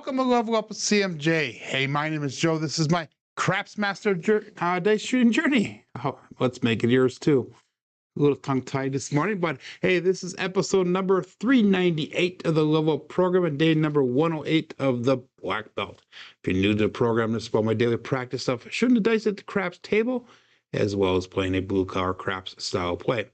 Welcome to Level Up with CMJ. Hey, my name is Joe. This is my Craps Master Day Shooting Journey. Oh, let's make it yours too. A little tongue-tied this morning, but hey, this is episode number 398 of the Level Up program and day number 108 of the Black Belt. If you're new to the program, this is about my daily practice of shooting the dice at the craps table, as well as playing a blue-collar craps style play.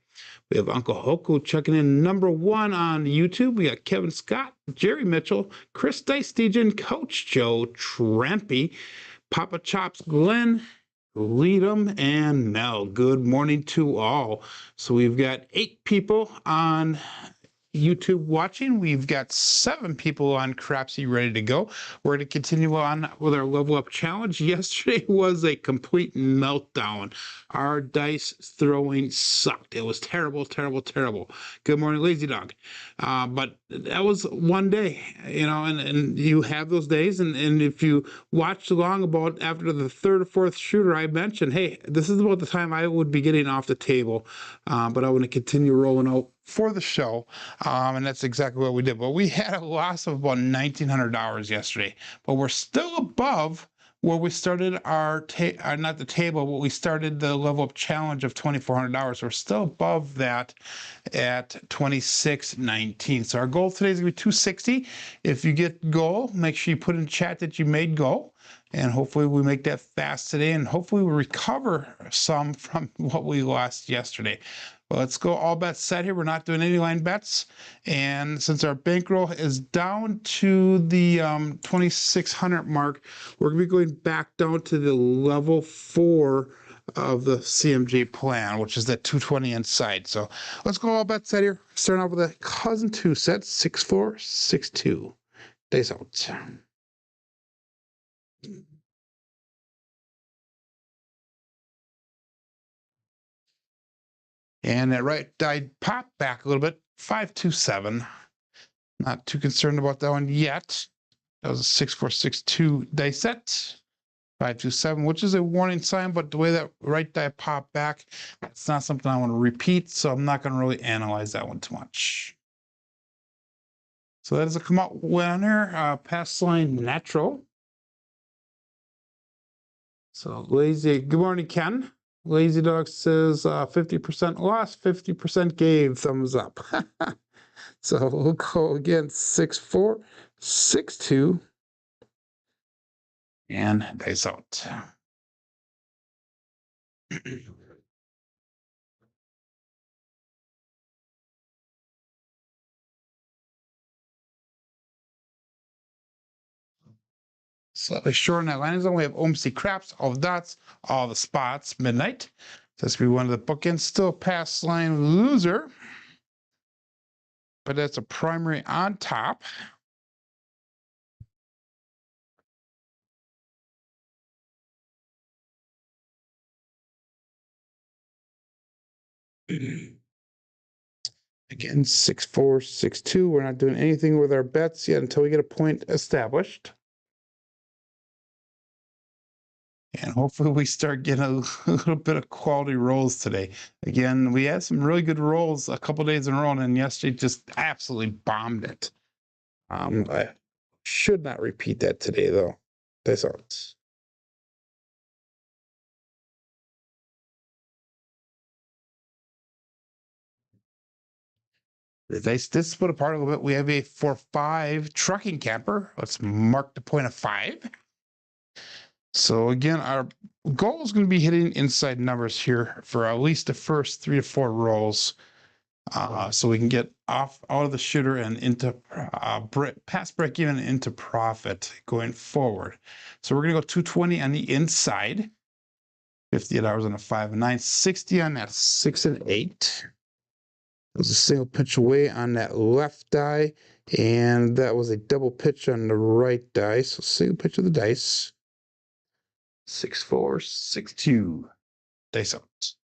We have Uncle Hoku checking in number 1 on YouTube. We got Kevin Scott, Jerry Mitchell, Chris Dice Dejan, Coach Joe, Trampy, Papa Chops, Glenn, Leadham, and Mel. Good morning to all. So we've got 8 people on YouTube watching. We've got 7 people on Crapsee ready to go. We're going to continue on with our level up challenge. Yesterday was a complete meltdown. Our dice throwing sucked. It was terrible, terrible, terrible. Good morning, Lazy Dog. But that was one day, you know, and you have those days. And if you watched along about after the 3rd or 4th shooter, I mentioned, hey, this is about the time I would be getting off the table. But I want to continue rolling out for the show, and that's exactly what we did. But we had a loss of about $1,900 yesterday, but we're still above where we started our not the table, but we started the level up challenge of $2,400. We're still above that at $2,619. So our goal today is gonna be $260. If you get goal, make sure you put in chat that you made goal, and hopefully we make that fast today, and hopefully we recover some from what we lost yesterday. Well, let's go all bets set here. We're not doing any line bets. And since our bankroll is down to the 2,600 mark, we're going to be going back down to the level 4 of the CMJ plan, which is that 220 inside. So let's go all bets set here. Starting off with a cousin 2 set, 6-4, 6-2. Days out. And that right die popped back a little bit, 5-2-7. Not too concerned about that one yet. That was a 6-4-6-2 dice set, 5-2-7, which is a warning sign, but the way that right die popped back, it's not something I want to repeat, so I'm not going to really analyze that one too much. So that is a come out winner, pass line natural. So lazy, good morning, Ken. Lazy Dog says 50% lost, 50% gave, thumbs up. So we'll go again, 6-4, 6-2, and dice out. Slightly short on that landing zone. We have OMC Craps, all the dots, all the spots, midnight. That's be one of the bookends. Still pass line loser, but that's a primary on top. Again, 6-4, 6-2. We're not doing anything with our bets yet until we get a point established. And hopefully we start getting a little bit of quality rolls today. Again, we had some really good rolls a couple days in a row, and yesterday just absolutely bombed it. I should not repeat that today, though. That's all. This is put apart a little bit. We have a 4-5 trucking camper. Let's mark the point of 5. So again, our goal is going to be hitting inside numbers here for at least the first 3 to 4 rolls, so we can get out of the shooter and into past break even into profit going forward. So we're going to go 220 on the inside, $58 on a 5 and 9, 60 on that 6 and 8. It was a single pitch away on that left die, and that was a double pitch on the right die. So single pitch of the dice. 6-4, 6-2. Dice out.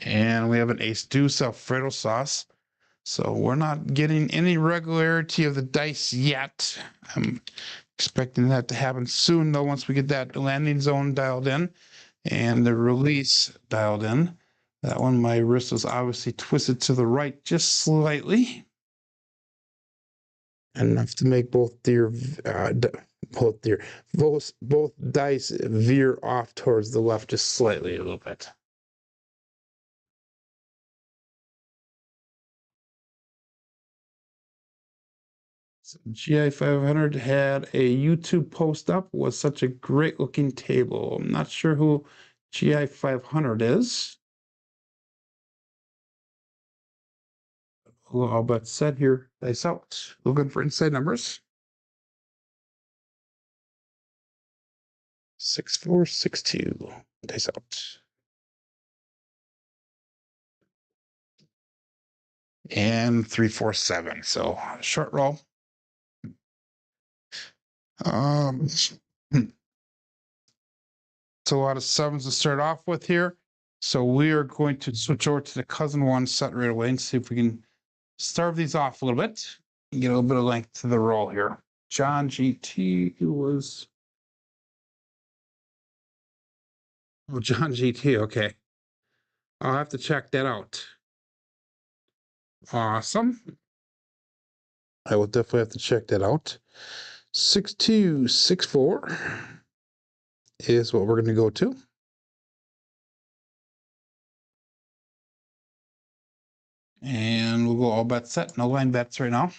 And we have an ace deuce Alfredo sauce. So we're not getting any regularity of the dice yet. I'm Expecting that to happen soon, though, once we get that landing zone dialed in and the release dialed in. That one, my wrist was obviously twisted to the right just slightly. Enough to make both dice veer off towards the left just slightly a little bit. So GI 500 had a YouTube post up, was such a great looking table. I'm not sure who GI 500 is. All but said here, dice out. Looking for inside numbers. 6462. Dice out. And 347. So short roll. It's a lot of sevens to start off with here. So we are going to switch over to the cousin one set right away and see if we can starve these off a little bit and get a little bit of length to the roll here. John GT was. Oh, John GT. Okay. I'll have to check that out. Awesome. I will definitely have to check that out. 6264 is what we're going to go to. And we'll go all bets set. No line bets right now.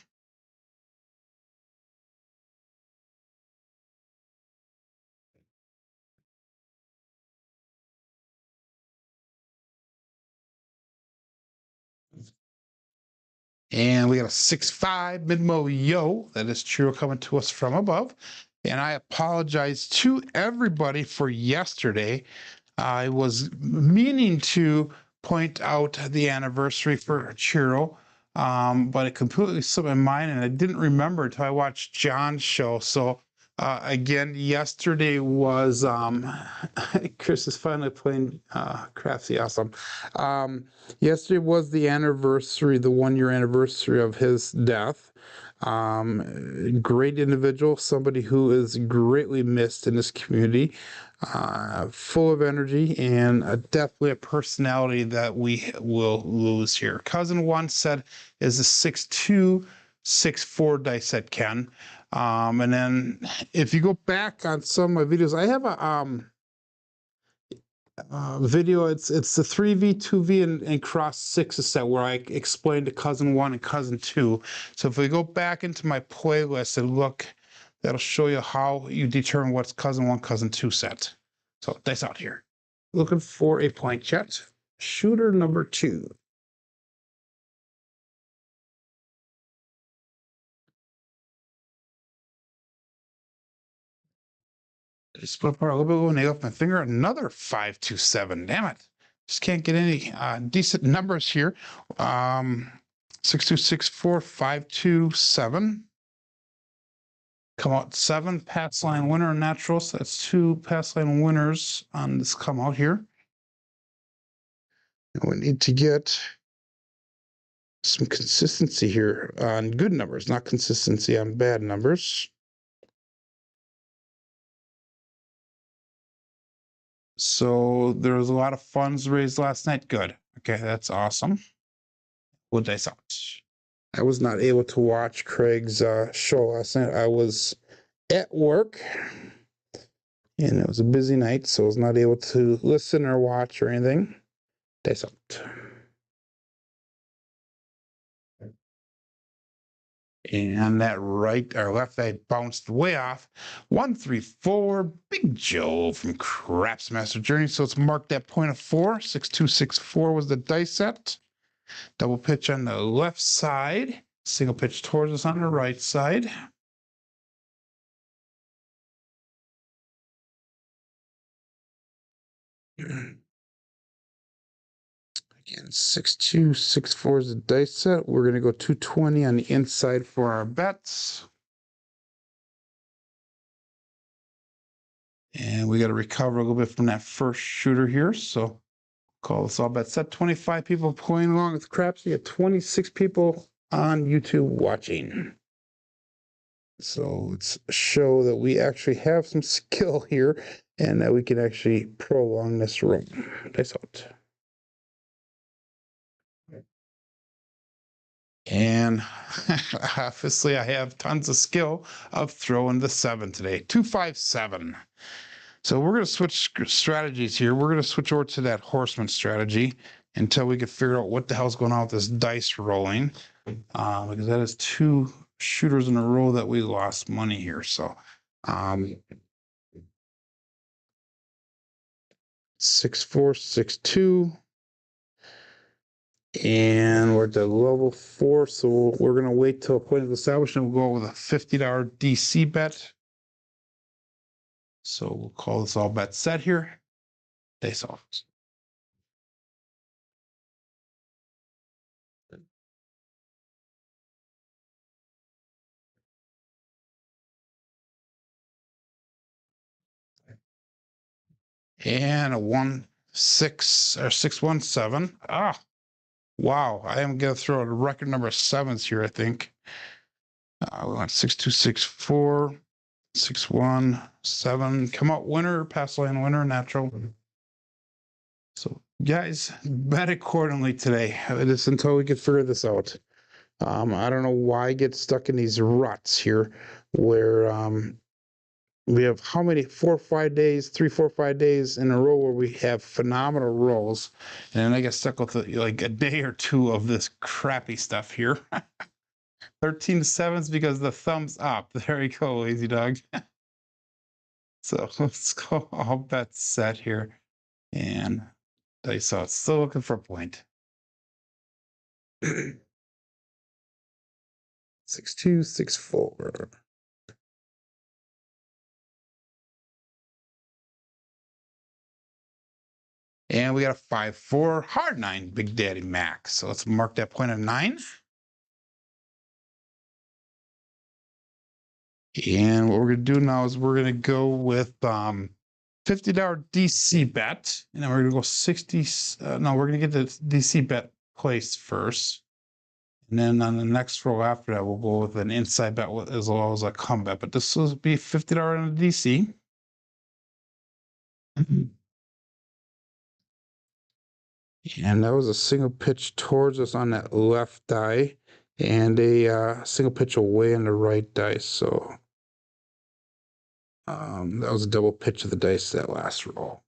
And we got a 6-5 mid-mo yo. That is true coming to us from above. And I apologize to everybody for yesterday. I was meaning to point out the anniversary for Chiro, but it completely slipped my mind and I didn't remember until I watched John's show. So again, yesterday was Chris is finally playing Crapsee. Awesome. Yesterday was the anniversary, the 1-year anniversary of his death. Great individual, somebody who is greatly missed in this community, full of energy and definitely a personality that we will lose here. Cousin one said is a 6264 dice set, Ken. And then if you go back on some of my videos, I have a video. It's the 3V, 2V, and cross 6 set where I explained to cousin one and cousin two. So if we go back into my playlist and look, that'll show you how you determine what's cousin one, cousin two set. So dice out here. Looking for a point jet. Shooter number 2. Split apart a little bit, little nail off my finger. Another 527. Damn it. Just can't get any decent numbers here. 6264, 527. Come out 7 pass line winner natural. So that's 2 pass line winners on this come out here. And we need to get some consistency here on good numbers, not consistency on bad numbers. So there was a lot of funds raised last night. Good. Okay, that's awesome. We'll dice out. I was not able to watch Craig's show last night. I was at work, and it was a busy night, so I was not able to listen or watch or anything. Dice out. And that right or left eye bounced way off. 134, Big Joe from Craps Master Journey. So it's marked at point of 4. 6264 was the dice set. Double pitch on the left side. Single pitch towards us on the right side. Again, 6264 is the dice set. We're going to go 220 on the inside for our bets. And we got to recover a little bit from that first shooter here. So call this all bet set. 25 people playing along with Crapsee. 26 people on YouTube watching. So let's show that we actually have some skill here and that we can actually prolong this roll. Dice out. And obviously I have tons of skill of throwing the 7 today. 257. So we're going to switch strategies here. We're going to switch over to that horseman strategy until we can figure out what the hell's going on with this dice rolling. Because that is 2 shooters in a row that we lost money here. So 6, 4, 6, 2. And we're at the level 4, so we're going to wait till a point of establishment. We'll go with a $50 DC bet. So we'll call this all bet set here. Dice off. And a 1, 6 or 617. Ah, wow. I am going to throw a record number of 7s here, I think. We want 6264, 617. Come out winner, pass line winner, natural. So, guys, bet accordingly today. Just until we can figure this out. I don't know why I get stuck in these ruts here where we have how many 4 or 5 days, 3, 4, 5 days in a row where we have phenomenal rolls, and then I get stuck with like a day or two of this crappy stuff here. 13 7s because the thumbs up. There you go, Easy Dog. So let's go all bets set here, and dice out. Still looking for a point. 6264. And we got a 5-4 hard 9, Big Daddy Max. So let's mark that point of 9. And what we're going to do now is we're going to go with $50 DC bet. And then we're going to go 60. No, we're going to get the DC bet placed first. And then on the next row after that, we'll go with an inside bet as well as a come bet. But this will be $50 on the DC. And that was a single pitch towards us on that left die and a single pitch away on the right dice. So that was a double pitch of the dice that last roll.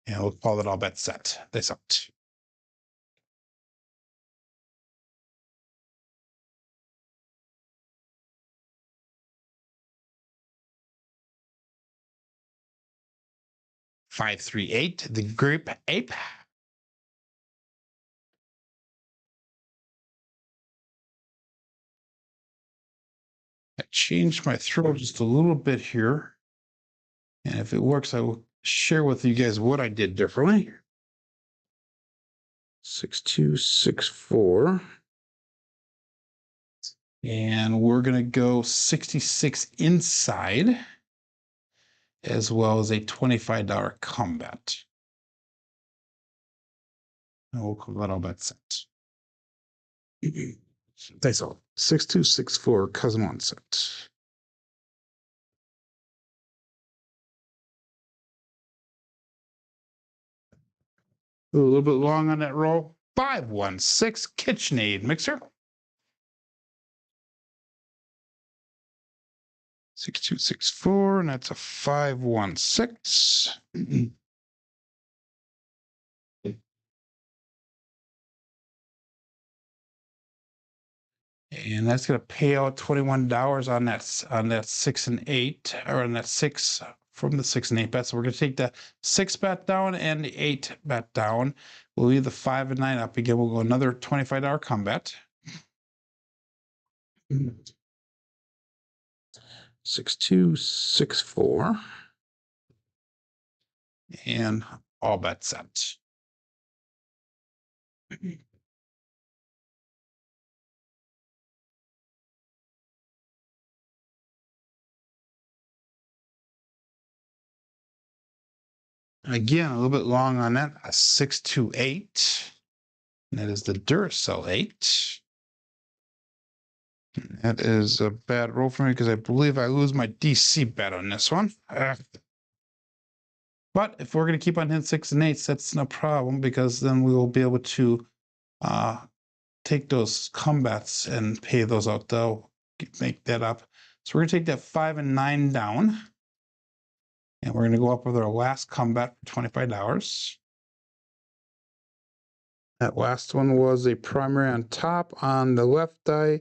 And we'll call it all bet set. Dice out. Five, 3, 8. The grape ape. I changed my throw just a little bit here. And if it works, I will share with you guys what I did differently. 6264. And we're going to go 66 inside, as well as a $25 come bet. And we'll call that all bet set. Dice all. 6264 Cosmopolitan set. A little bit long on that roll. 516 KitchenAid mixer. 6264, and that's a 516. And that's going to pay out $21 on that 6 and 8, or on that 6 from the 6 and 8 bet. So we're going to take the 6 bet down and the 8 bet down. We'll leave the 5 and 9 up again. We'll go another $25 come bet. 6264. And all bet set. Again, a little bit long on that. A 628. And that is the Duracell 8. That is a bad roll for me because I believe I lose my DC bet on this one. But if we're going to keep on hitting 6 and 8s, that's no problem because then we will be able to take those combats and pay those out. They'll make that up. So we're going to take that 5 and 9 down. And we're going to go up with our last combat for $25. That last one was a primary on top on the left die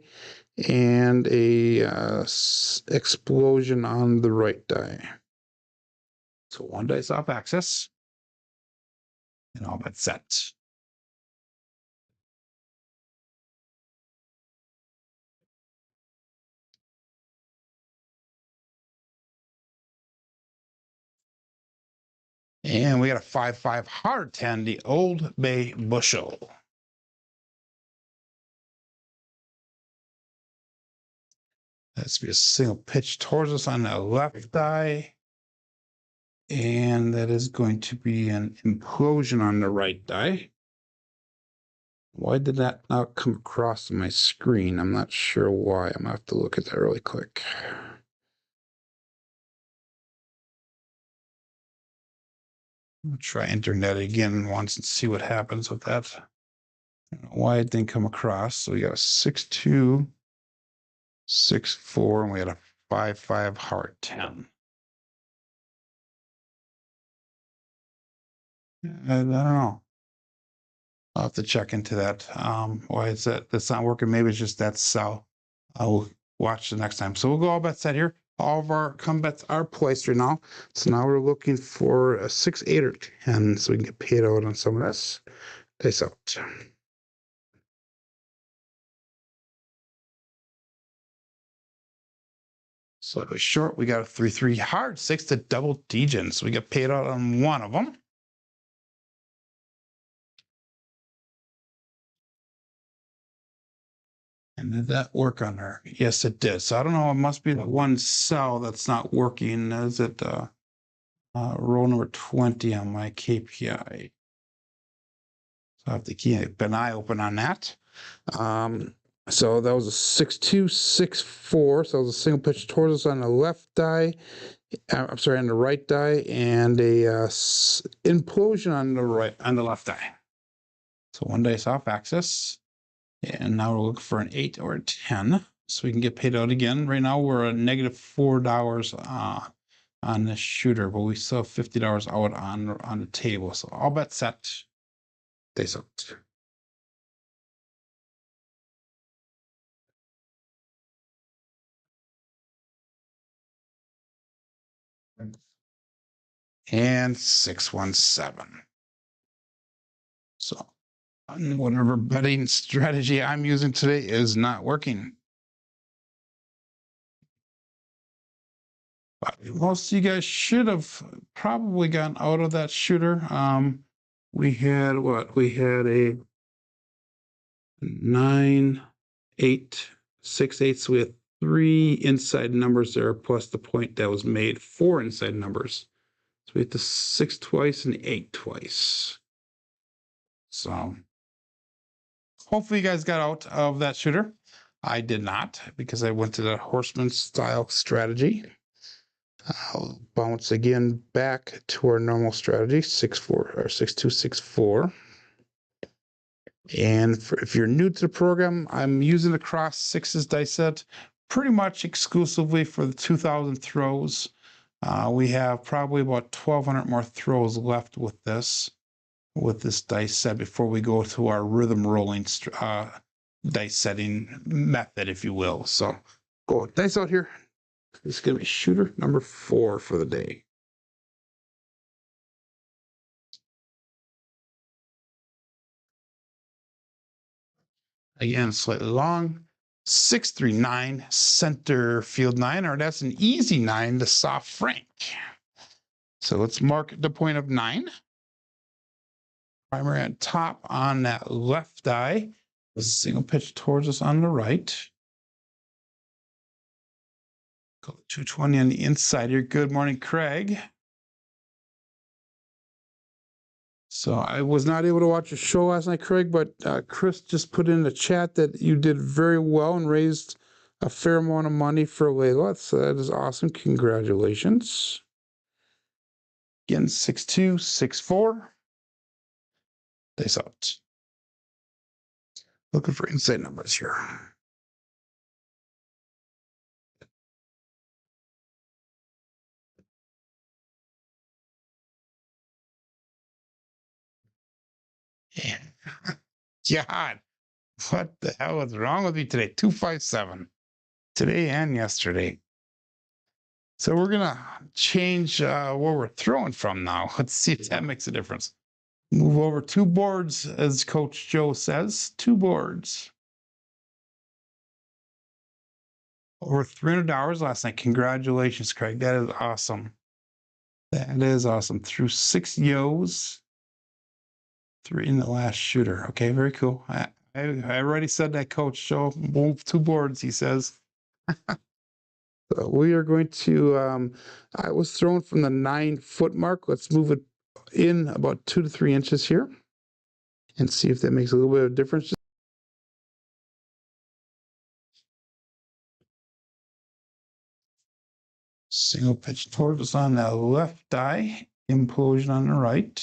and a explosion on the right die. So 1 dice off axis. And all but set. And we got a 5-5 hard 10, the Old Bay Bushel. That's be a single pitch towards us on the left die. And that is going to be an implosion on the right die. Why did that not come across my screen? I'm not sure why. I'm gonna have to look at that really quick. I'll try entering that again once and see what happens with that. I don't know why it didn't come across. So we got a 6-2, 6-4, and we had a 5-5 hard 10. I don't know. I'll have to check into that. Why is that's not working? Maybe it's just that cell. I'll watch the next time. So we'll go all bet set here. All of our come bets are placed right now. So now we're looking for a 6, 8, or 10 so we can get paid out on some of this. Dice out. Slightly short. We got a 3-3 hard 6 to double degen. So we get paid out on one of them. And did that work on her? Yes, it did. So I don't know. It must be the one cell that's not working. Is it roll number 20 on my KPI? So I have to keep an eye open on that. So that was a 6-2, 6-4. So it was a single pitch towards us on the left die. I'm sorry, on the right die, and a implosion on the left die. So 1 dice off axis. And now we're looking for an 8 or a 10 so we can get paid out again. Right now we're at -$4 on this shooter, but we still have $50 out on the table. So all bet set. Dice out. And 617. So whatever betting strategy I'm using today is not working. But most of you guys should have probably gotten out of that shooter. We had what? We had a 9, 8, 6, 8. So we had 3 inside numbers there, plus the point that was made, 4 inside numbers. So we had the 6 twice and 8 twice. So hopefully you guys got out of that shooter. I did not because I went to the horseman style strategy. I'll bounce again back to our normal strategy, 6-4 or 6-2, 6-4. And if you're new to the program, I'm using the cross 6's dice set pretty much exclusively for the 2,000 throws. We have probably about 1,200 more throws left with this dice set before we go to our rhythm rolling dice setting method, if you will. So go dice out here. This is going to be shooter number 4 for the day. Again, slightly long. 639 center field 9, or that's an easy 9 to soft frank. So let's mark the point of 9. Primary at top on that left die. A single pitch towards us on the right. Go 220 on the inside here. Good morning, Craig. So I was not able to watch the show last night, Craig, but Chris just put in the chat that you did very well and raised a fair amount of money for a waylon, so that is awesome. Congratulations. Again, 6264. Dice out. Looking for inside numbers here. Yeah. God, what the hell is wrong with me today? 257. Today and yesterday. So we're gonna change where we're throwing from now. Let's see if that makes a difference. Move over 2 boards, as Coach Joe says. 2 boards. Over $300 last night. Congratulations, Craig. That is awesome. That is awesome. Threw 6 yos. 3 in the last shooter. Okay, very cool. I already said that, Coach Joe. Move 2 boards, he says. So we are going to, I was thrown from the 9-foot mark. Let's move it in about 2 to 3 inches here and see if that makes a little bit of difference. Single pitch tortoise on the left eye, implosion on the right.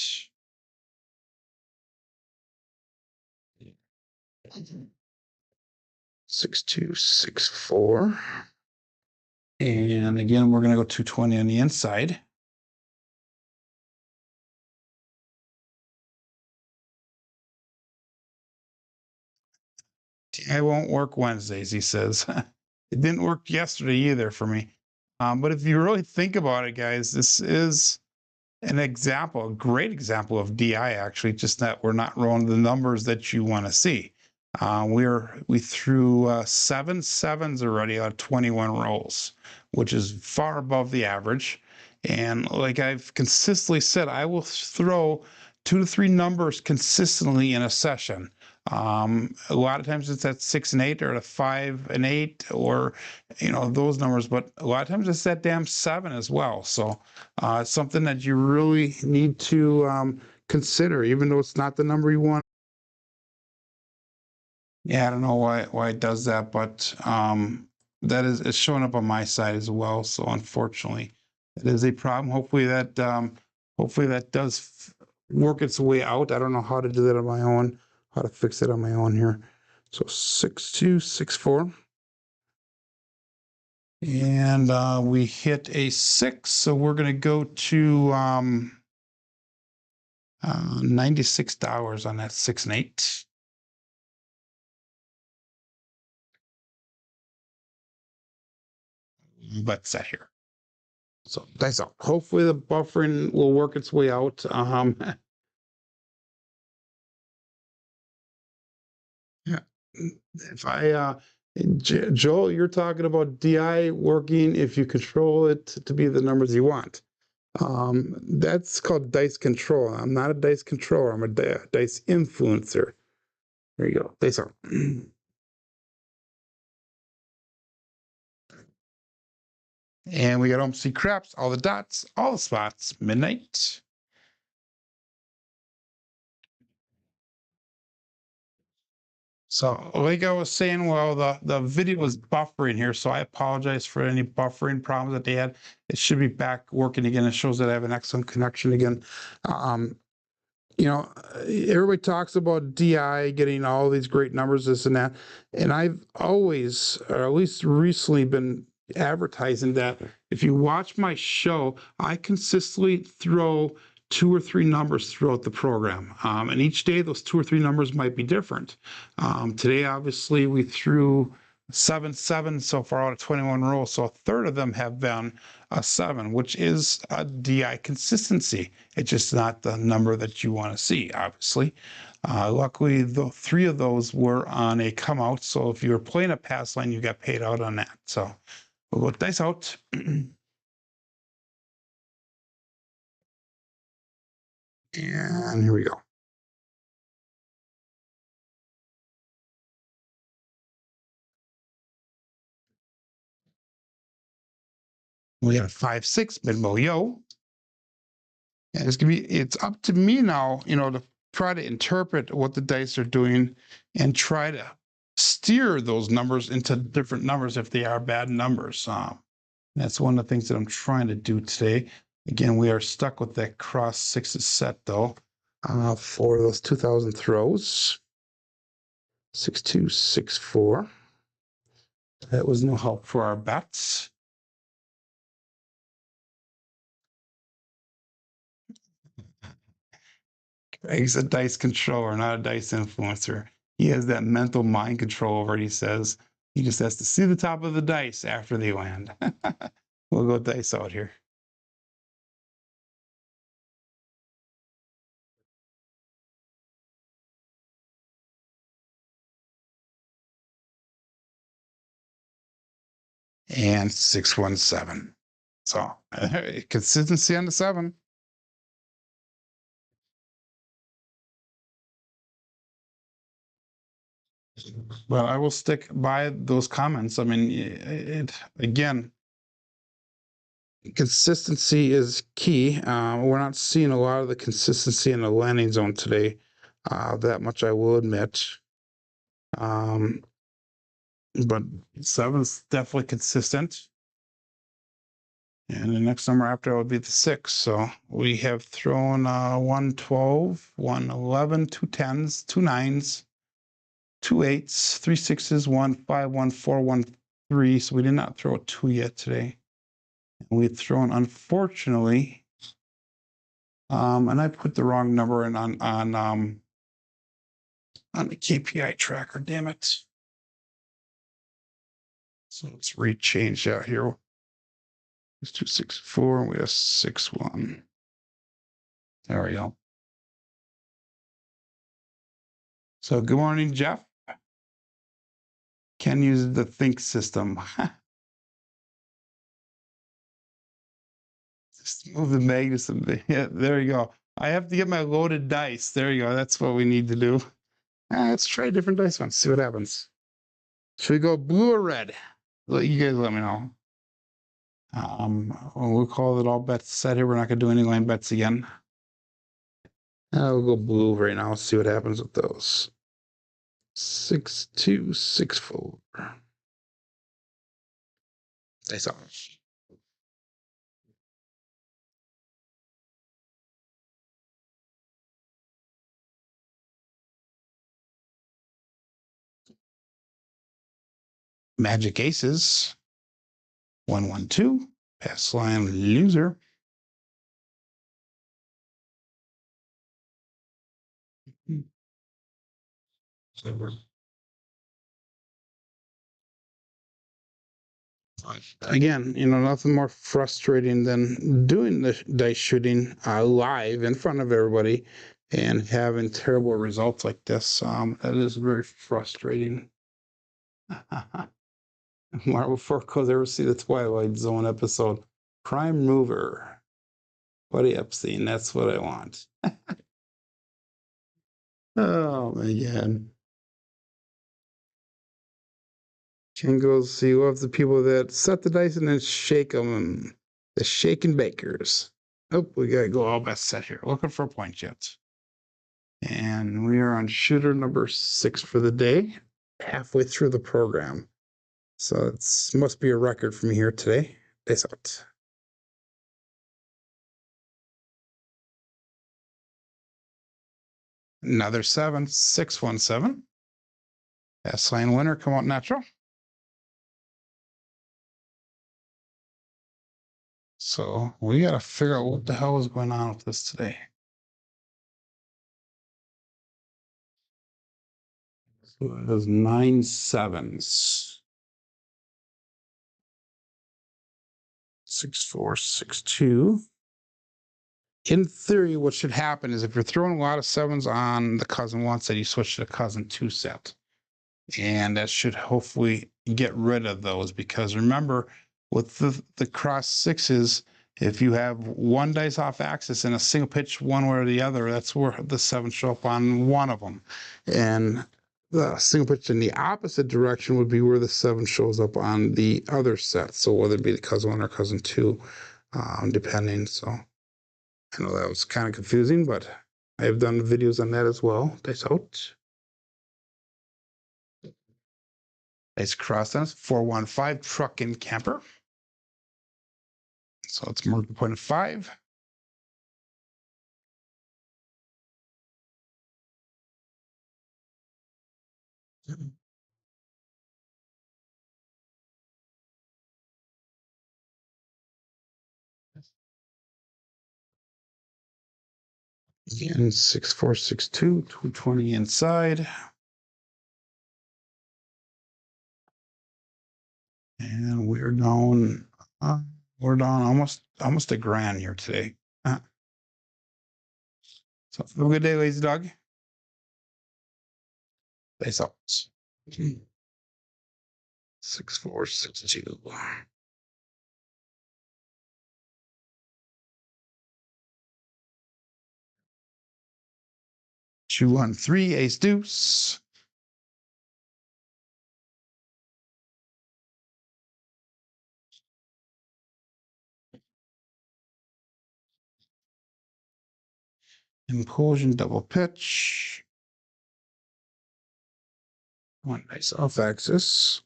Six, 2, 6, 4. And again, we're going to go 220 on the inside. I won't work Wednesdays, he says. It didn't work yesterday either for me. But if you really think about it, guys, this is an example, a great example of DI, actually, just that we're not rolling the numbers that you want to see. We threw 7 7s already out of 21 rolls, which is far above the average. And like I've consistently said, I will throw 2 to 3 numbers consistently in a session. A lot of times it's at 6 and 8 or at 5 and 8 or, those numbers, but a lot of times it's that damn 7 as well. So it's something that you really need to consider, even though it's not the number you want. Yeah, I don't know why it does that, but that is it's showing up on my side as well. So unfortunately, it is a problem. Hopefully that does work its way out. I don't know how to do that on my own, how to fix it on my own here. So 6, 2, 6, 4. And we hit a 6, so we're going to go to $96 on that 6 and 8. But set here. So that's all. Hopefully the buffering will work its way out. Yeah. If Joel, you're talking about DI working if you control it to be the numbers you want. That's called dice control. I'm not a dice controller. I'm a dice influencer. There you go. Dice out. And we got see craps, all the dots, all the spots, midnight. So like I was saying, well, the video was buffering here, so I apologize for any buffering problems that they had. It should be back working again. It shows that I have an excellent connection again. Everybody talks about DI getting all these great numbers, this and that. And I've always, or at least recently, been advertising that if you watch my show, I consistently throw 2 or 3 numbers throughout the program. And each day, those 2 or 3 numbers might be different. Today, obviously, we threw 7 7 so far out of 21 rolls. So a third of them have been a 7, which is a DI consistency. It's just not the number that you want to see, obviously. Luckily, the 3 of those were on a come out. So if you were playing a pass line, you got paid out on that. So we'll go dice out. And here we go. We got a 5 6 mid-mo yo. And it's up to me now, to try to interpret what the dice are doing and try to steer those numbers into different numbers if they are bad numbers. That's one of the things that I'm trying to do today. Again, we are stuck with that cross sixes set though for those 2,000 throws. 6264. That was no help for our bets. Greg's a dice controller, not a dice influencer. He has that mental mind control over it, he says. He just has to see the top of the dice after they land. We'll go dice out here. And 617. So consistency on the 7. But I will stick by those comments. I mean, again, consistency is key. We're not seeing a lot of the consistency in the landing zone today. That much I will admit. But 7 is definitely consistent. And the next number after would be the 6. So we have thrown 112, 111, 2 10s, 2 9s, 2 8s, 3 6s, 1 5, 1 4, 1 3. So we did not throw a 2 yet today. We've thrown, unfortunately, and I put the wrong number in on the KPI tracker. Damn it! So let's rechange out here. It's 264, and we have 61. There we go. So good morning, Jeff. Can use the think system. Just move the Magnus a bit. Yeah, there you go. I have to get my loaded dice. There you go. That's what we need to do. Let's try a different dice one. See what happens. Should we go blue or red? You guys let me know. We'll call it all bets set here. We're not going to do any line bets again. We'll go blue right now. See what happens with those. 6264. Dice off. Magic aces. 112. Pass line loser. Again, nothing more frustrating than doing the dice shooting live in front of everybody and having terrible results like this. That is very frustrating. Marvel Forco's ever see the Twilight Zone episode? Prime Mover. Buddy Epstein, that's what I want. Oh my God. Ken goes, so you love the people that set the dice and then shake them. The shaking bakers. Oh, we gotta go all best set here. Looking for a point yet. And we are on shooter number 6 for the day, halfway through the program. So it must be a record for me here today. Dice out. Another 7, 617. S-line winner, come out natural. So we got to figure out what the hell is going on with this today. So it has 9 7s. 6462. In theory, what should happen is if you're throwing a lot of 7s on the cousin 1 set, you switch to the cousin 2 set. And that should hopefully get rid of those, because remember, with the cross 6s, if you have one dice off axis and a single pitch one way or the other, that's where the 7s show up on one of them. And the single pitch in the opposite direction would be where the 7 shows up on the other set. So whether it be the cousin 1 or cousin 2, depending. So I know that was kind of confusing, but I have done videos on that as well. Dice out. Nice cross on us. 415 truck and camper. So let's mark the point of 5. Again, 6462, 220 inside. And we're down almost a grand here today. So have a good day, lazy dog. Face out. 6462. 213, ace deuce. Implosion double pitch. One nice off axis.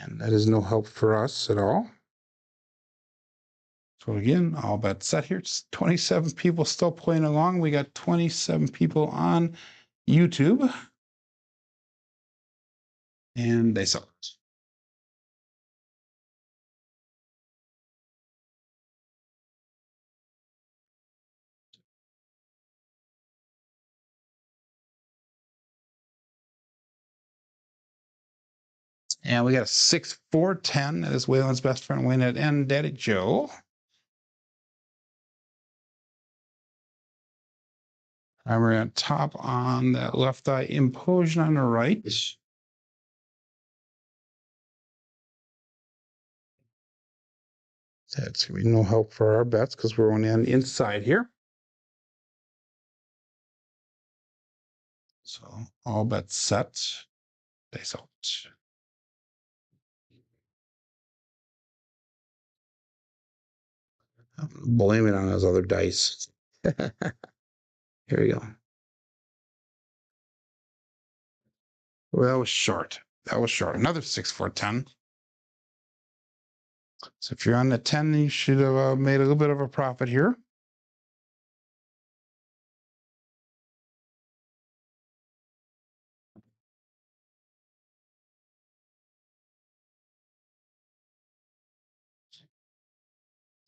And that is no help for us at all. So again, all bets set here. It's 27 people still playing along. We got 27 people on YouTube. And they saw it. And we got a 6-4-10. That is Waylon's best friend win at end. Daddy Joe. Hammer on top on that left eye. Implosion on the right. That's going to be no help for our bets because we're only on the inside here. So all bets set. Face out. Blame it on those other dice. Here we go. Well, that was short. That was short. Another 6-4-10. So if you're on the 10, you should have made a little bit of a profit here.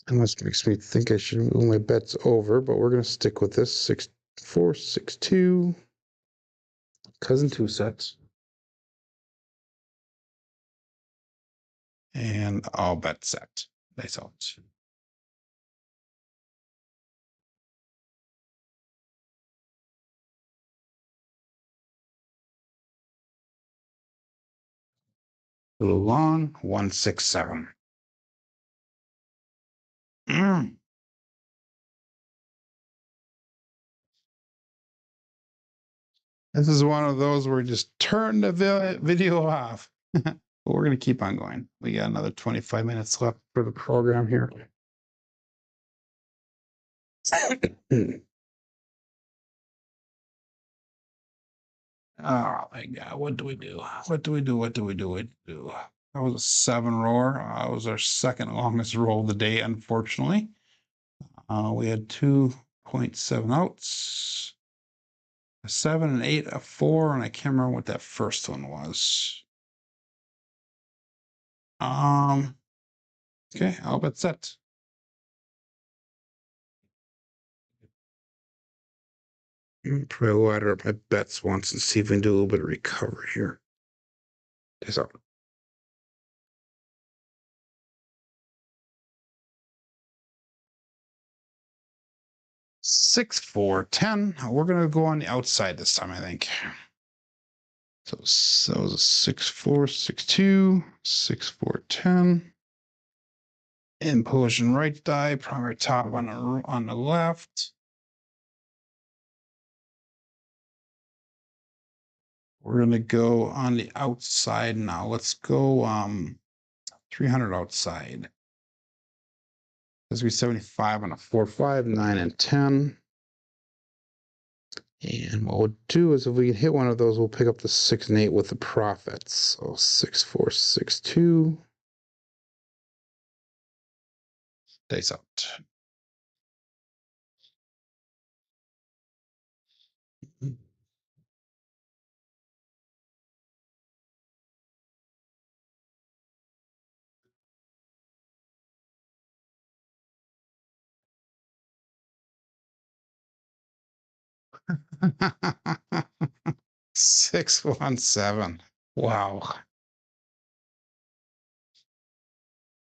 Unless makes me think I should move my bets over, but we're going to stick with this 6-4-6-2. Cousin 2 sets. And all bet set. Nice out. A little long. 1-6-7. This is one of those where we just turn the video off. But we're going to keep on going. We got another 25 minutes left for the program here. Oh my God, what do we do? What do we do? What do we do? What do we do? That was a 7 roller. That was our second longest roll of the day, unfortunately. We had 2.7 outs, a 7, an 8, a 4, and I can't remember what that first one was. Okay, I'll bet set. Try to ladder up my bets once and see if we can do a little bit of recovery here. That's all. 6-4-10. We're gonna go on the outside this time, I think. So that was a 6-4-6-2, 6-4-10. Implosion right die, primary top on the left. We're gonna go on the outside now. Let's go 300 outside. This will be 75 on a 4-5, 9, and 10. And what we'll do is if we can hit one of those, we'll pick up the 6 and 8 with the profits. So 6, 4, 6, 2. Dice out. Six, 1, 7. Wow.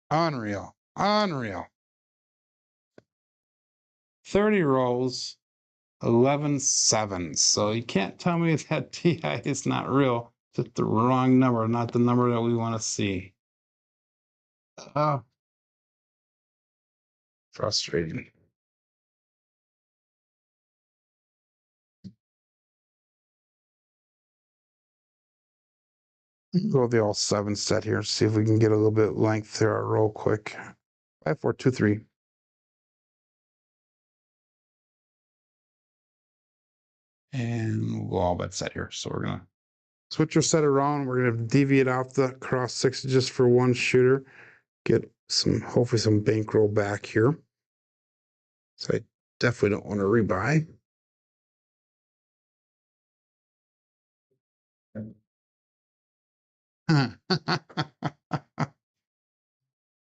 Unreal. Unreal. 30 rolls, 11 sevens. So you can't tell me that TI is not real. Just the wrong number, not the number that we want to see. Frustrating. Go the all 7 set here. See if we can get a little bit length there real quick. 5, 4, 2, 3. And we'll go all bet set here. So we're gonna switch our set around. We're gonna deviate off the cross 6 just for one shooter. Get some, hopefully some bankroll back here. So I definitely don't want to rebuy.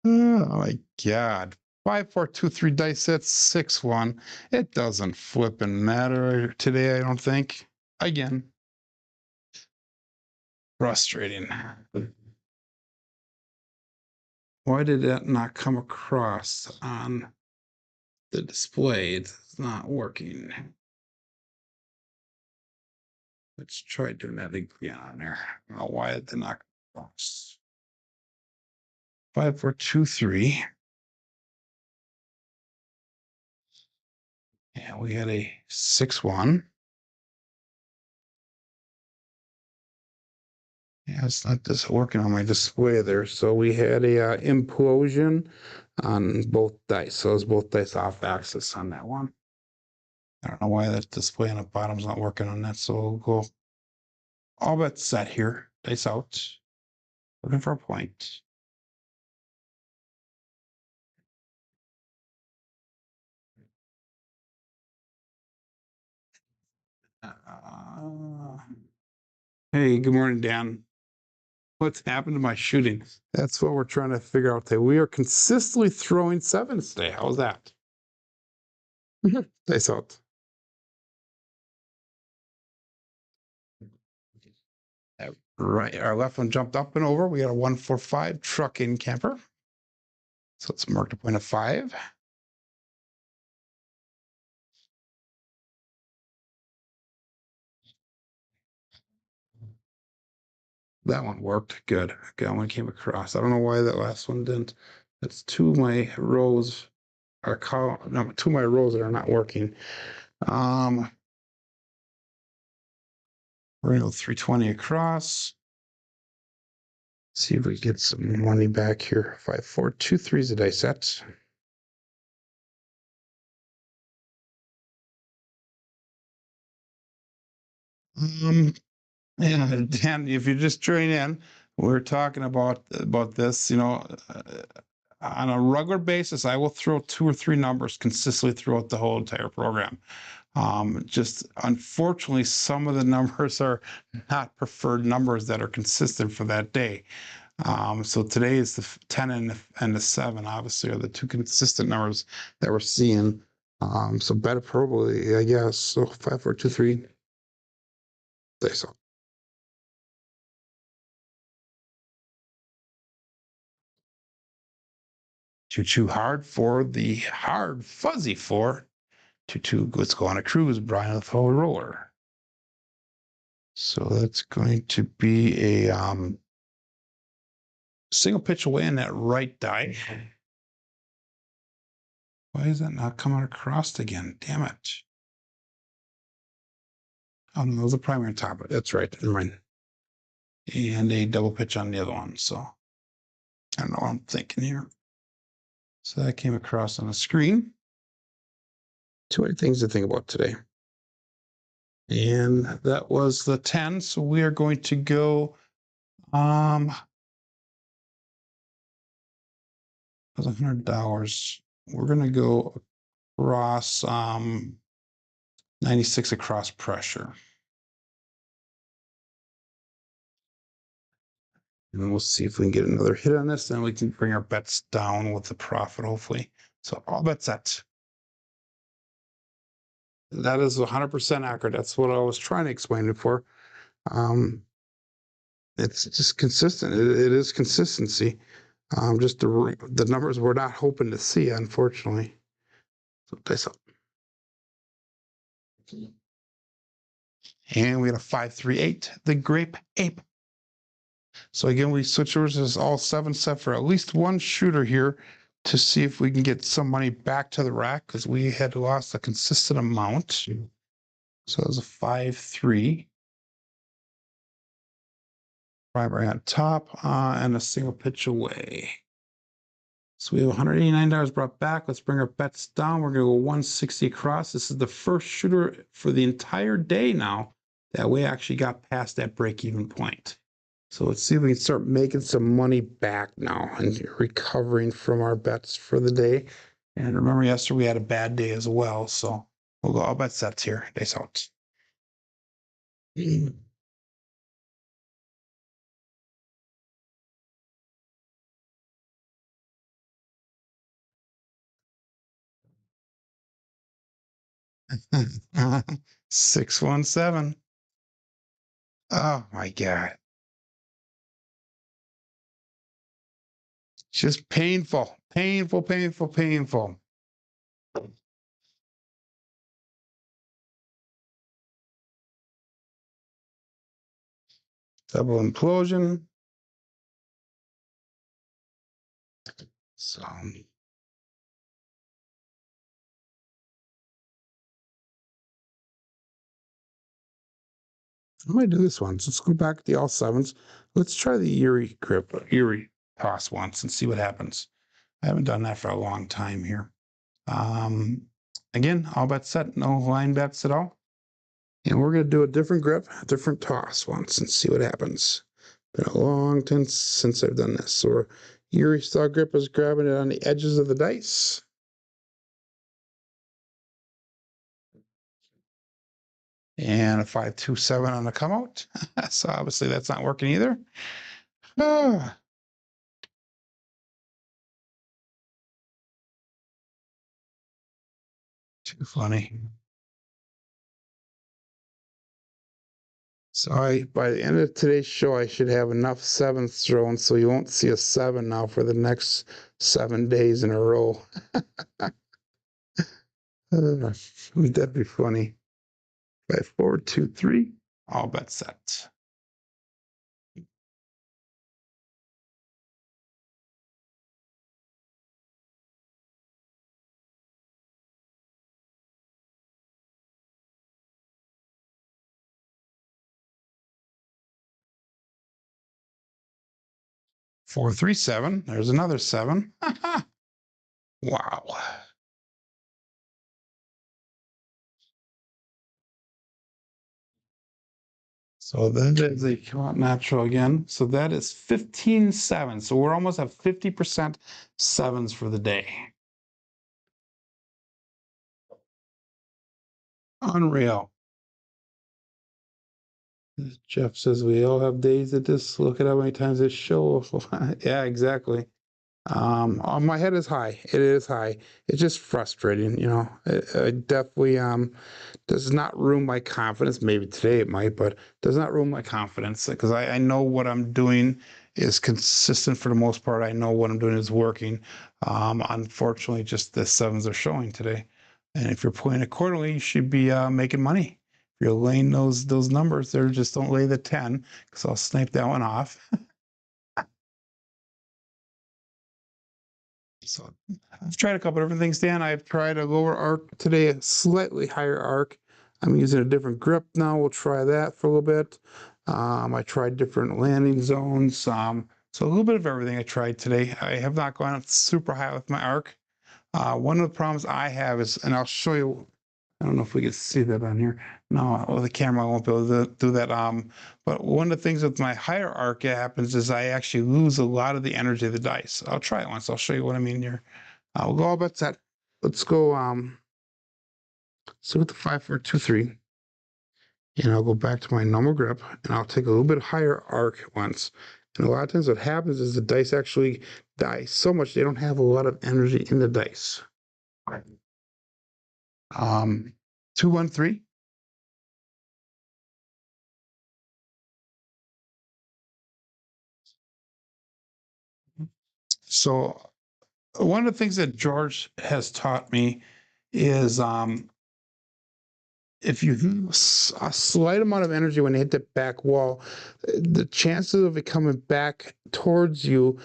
Oh my God. 5, 4, 2, 3 dice set, 6, 1. It doesn't flip and matter today, I don't think. Again. Frustrating. Why did that not come across on the display? It's not working. Let's try doing that again on there. I don't know why it did not come across. 5, 4, 2, 3. And we had a 6, 1. Yeah, it's not just working on my display there. So we had a implosion on both dice. So it's both dice off axis on that one. I don't know why that display on the bottom's not working on that. So we'll go all bet set here. Dice out. Looking for a point. Hey, good morning, Dan. What's happened to my shooting? That's what we're trying to figure out today. We are consistently throwing 7s today. How's that? Dice out. Right, our left one jumped up and over. We got a 145 truck in camper. So let's mark the point of 5. That one worked good. That one came across. I don't know why that last one didn't. That's 2 of my rows are no, 2 of my rows that are not working. We're gonna go 320 across. See if we get some money back here. 5, 4, 2, 3 is the dice set. Yeah, Dan, if you just join in, we're talking about this. On a regular basis, I will throw 2 or 3 numbers consistently throughout the whole entire program. Just unfortunately, some of the numbers are not preferred numbers that are consistent for that day. So today is the 10 and the 7, obviously, are the 2 consistent numbers that we're seeing. So better probably, I guess. So 5, 4, 2, 3. Say so. Choo hard for the hard fuzzy 4. 2, let's go on a cruise, Brian with forward roller. So that's going to be a single pitch away in that right die. Why is that not coming across again? Damn it. Oh, no, the primary on top of it. That's right. Never mind. And a double pitch on the other one. So I don't know what I'm thinking here. So that came across on the screen. 2 other things to think about today. And that was the 10. So we are going to go $100. We're gonna go across 96 across pressure. And we'll see if we can get another hit on this, then we can bring our bets down with the profit, hopefully. So all bets set. That is 100% accurate. That's what I was trying to explain before. It's just consistent. It is consistency. Just the numbers we're not hoping to see, unfortunately. So dice up. And we got a 538, the grape ape. So again, we switch over to all 7 set for at least one shooter here to see if we can get some money back to the rack because we had lost a consistent amount. So it was a 5-3. Primary on top and a single pitch away. So we have $189 brought back. Let's bring our bets down. We're going to go 160 across. This is the first shooter for the entire day now that we actually got past that break-even point. So let's see if we can start making some money back now and recovering from our bets for the day. And remember, yesterday we had a bad day as well. So we'll go all bet sets here. Days out. 617. Oh my God. Just painful, painful, painful, painful. Double implosion. So I might do this one. So let's go back to the all 7s. Let's try the Erie toss once and see what happens. I haven't done that for a long time here. Again, all bets set, no line bets at all. And we're going to do a different grip, a different toss once and see what happens. Been a long time since I've done this. So Erie style grip is grabbing it on the edges of the dice. And a 527 on the come out. So obviously that's not working either. Ah. Too funny. So by the end of today's show, I should have enough 7s thrown so you won't see a 7 now for the next 7 days in a row. Wouldn't that be funny? 5, 4, 2, 3. All bets set. Four, 3, 7. There's another 7. Wow. So that is a come out natural again. So that is 15 7s. So we're almost at 50% 7s for the day. Unreal. Jeff says we all have days that just look at how many times this show. Yeah, exactly. My head is high. It is high. It's just frustrating, you know. It definitely does not ruin my confidence. Maybe today it might, but does not ruin my confidence because I know what I'm doing is consistent for the most part. I know what I'm doing is working. Unfortunately, just the 7s are showing today. And if you're playing accordingly, you should be making money. If you're laying those numbers there, just don't lay the 10 because I'll snipe that one off. So I've tried a couple different things, Dan. I've tried a lower arc today, a slightly higher arc. I'm using a different grip now. We'll try that for a little bit. I tried different landing zones. So a little bit of everything I tried today. I have not gone up super high with my arc. One of the problems I have is, and I'll show you I don't know if we can see that on here. No, well, the camera won't be able to do that. But one of the things with my higher arc happens is I actually lose a lot of the energy of the dice. I'll try it once. I'll show you what I mean here. We'll go all bets set. Let's go see with the 5, 4, 2, 3. And I'll go back to my normal grip and I'll take a little bit higher arc once. And a lot of times what happens is the dice actually die so much they don't have a lot of energy in the dice. 2, 1, 3. So one of the things that George has taught me is if you have a slight amount of energy when you hit the back wall, the chances of it coming back towards you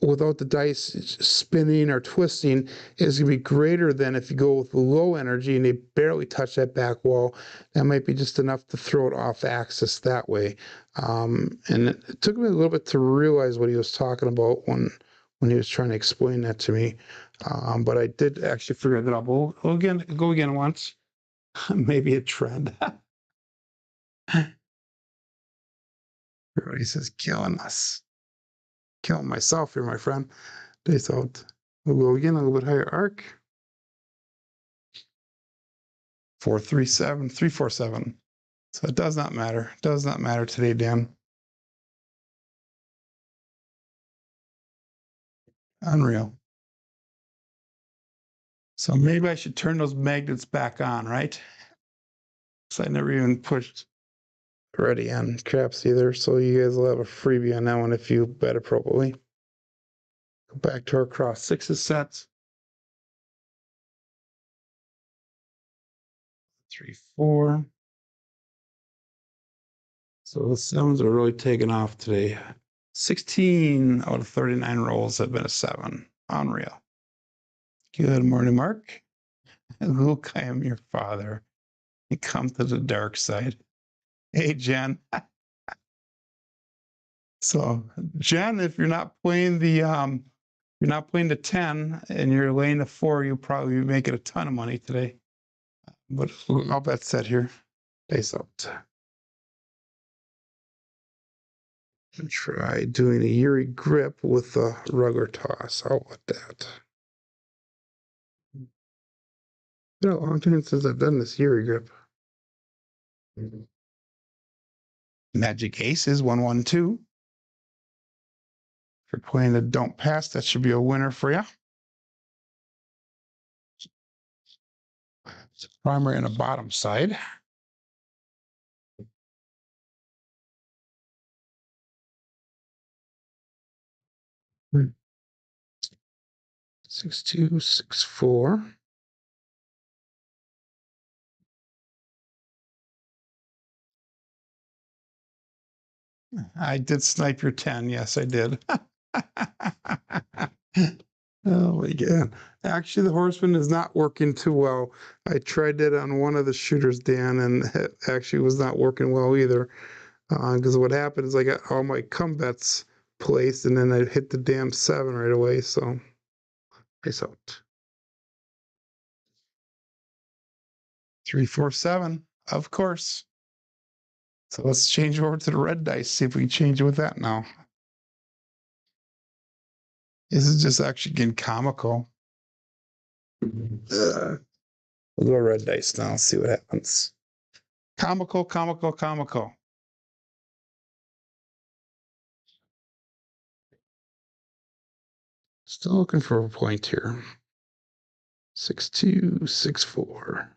without the dice spinning or twisting is going to be greater than if you go with low energy and they barely touch that back wall. That might be just enough to throw it off axis that way. And it took me a little bit to realize what he was talking about when he was trying to explain that to me. But I did actually figure that out. We'll go again once. Maybe a trend. Everybody says killing us. Killing myself here, my friend. Days out. We'll go again, a little bit higher arc. 4, 3, 7, 3, 4, 7. So it does not matter. It does not matter today, Dan. Unreal. So maybe I should turn those magnets back on, right? So I never even pushed ready on Crapsee either. So you guys will have a freebie on that one if you bet appropriately. Go back to our cross sixes sets. 3, 4. So the 7s are really taking off today. 16 out of 39 rolls have been a 7. Unreal. Good morning, Mark. Luke, I am your father. You come to the dark side. Hey, Jen. So, Jen, if you're not playing the 10 and you're laying the 4, you'll probably be making a ton of money today. But all bet set here. Face out. Try doing a Yuri grip with a rugger toss. How about that? It's been a long time since I've done this Yuri grip. Magic Aces 1, 1, 2. If you're playing the don't pass, that should be a winner for you. It's a primary and a bottom side. Hmm. 6, 2, 6, 4. I did snipe your 10. Yes, I did. Oh my God. Actually, the horseman is not working too well. I tried that on one of the shooters, Dan, and it actually was not working well either. Because what happened is I got all my come bets placed and then I hit the damn 7 right away. So, peace out. 3, 4, 7, of course. So let's change over to the red dice, see if we can change it with that now. This is just actually getting comical. We'll go red dice now, see what happens. Comical, comical, comical. Still looking for a point here. 6, 2, 6, 4.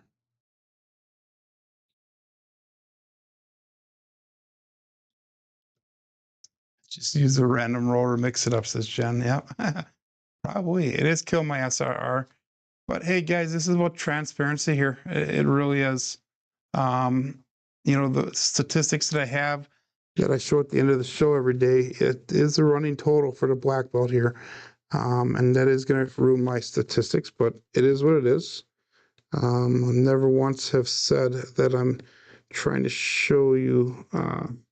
Just use a random roll to mix it up, says Jen. Yep. Probably. It is kill my SRR. But hey, guys, this is about transparency here. It really is. The statistics that I have that I show at the end of the show every day, it is a running total for the black belt here. And that is going to ruin my statistics, but it is what it is. I never once have said that I'm trying to show you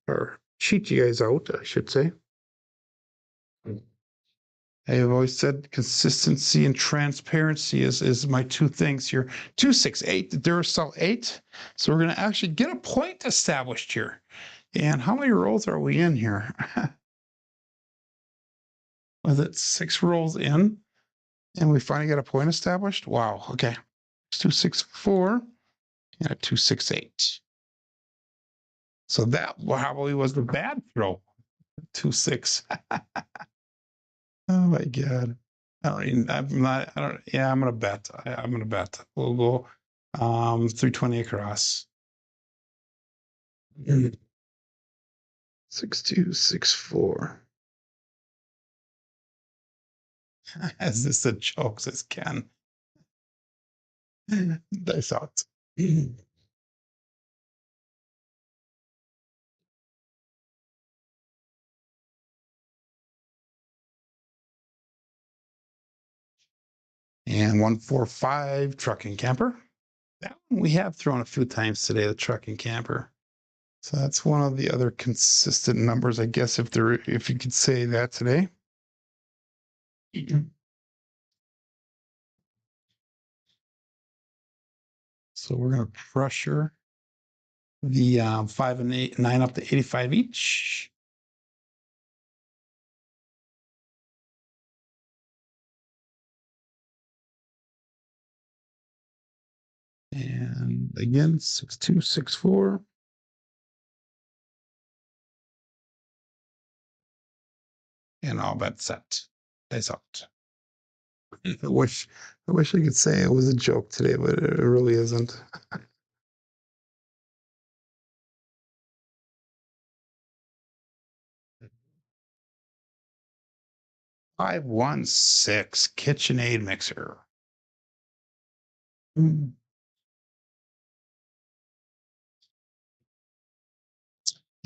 or cheat you guys out, I should say. I've always said consistency and transparency is my two things here. 268, the Duracell 8. So we're going to actually get a point established here. And how many rolls are we in here? Was it 6 rolls in? And we finally got a point established? Wow. Okay. 264 and a 268. So that probably was the bad throw. 2-6. Oh my God. Yeah, I'm gonna bet. I'm gonna bet. We'll go 320 across. 6264. Is this a joke? Says Ken. Dice out. And 145 trucking camper. That one we have thrown a few times today, the trucking camper. So that's one of the other consistent numbers, I guess, if you could say that today. So we're going to pressure the 5 and 8, 9 up to 85 each. And again, 6264. And all bet set. Dice out. I wish I could say it was a joke today, but it really isn't. 516 KitchenAid mixer.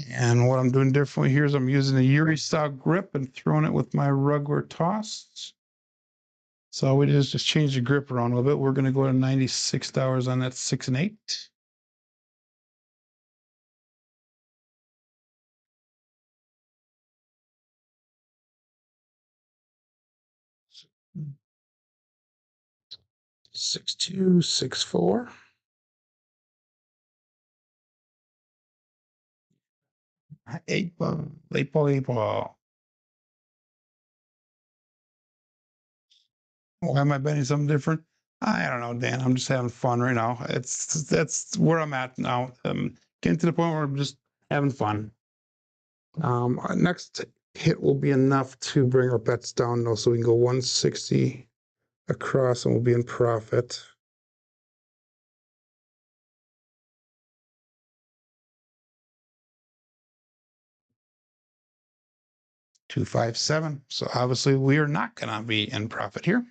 And what I'm doing differently here is I'm using a Yuri style grip and throwing it with my regular toss. So we just change the grip around a little bit. We're going to go to $96 on that 6 and 8. Six two, 6-4. Eight ball. Why am I betting something different? I don't know, Dan. I'm just having fun right now. That's where I'm at now. Getting to the point where I'm just having fun. Our next hit will be enough to bring our bets down, though, so we can go 160 across, and we'll be in profit. $257. So obviously we are not going to be in profit here.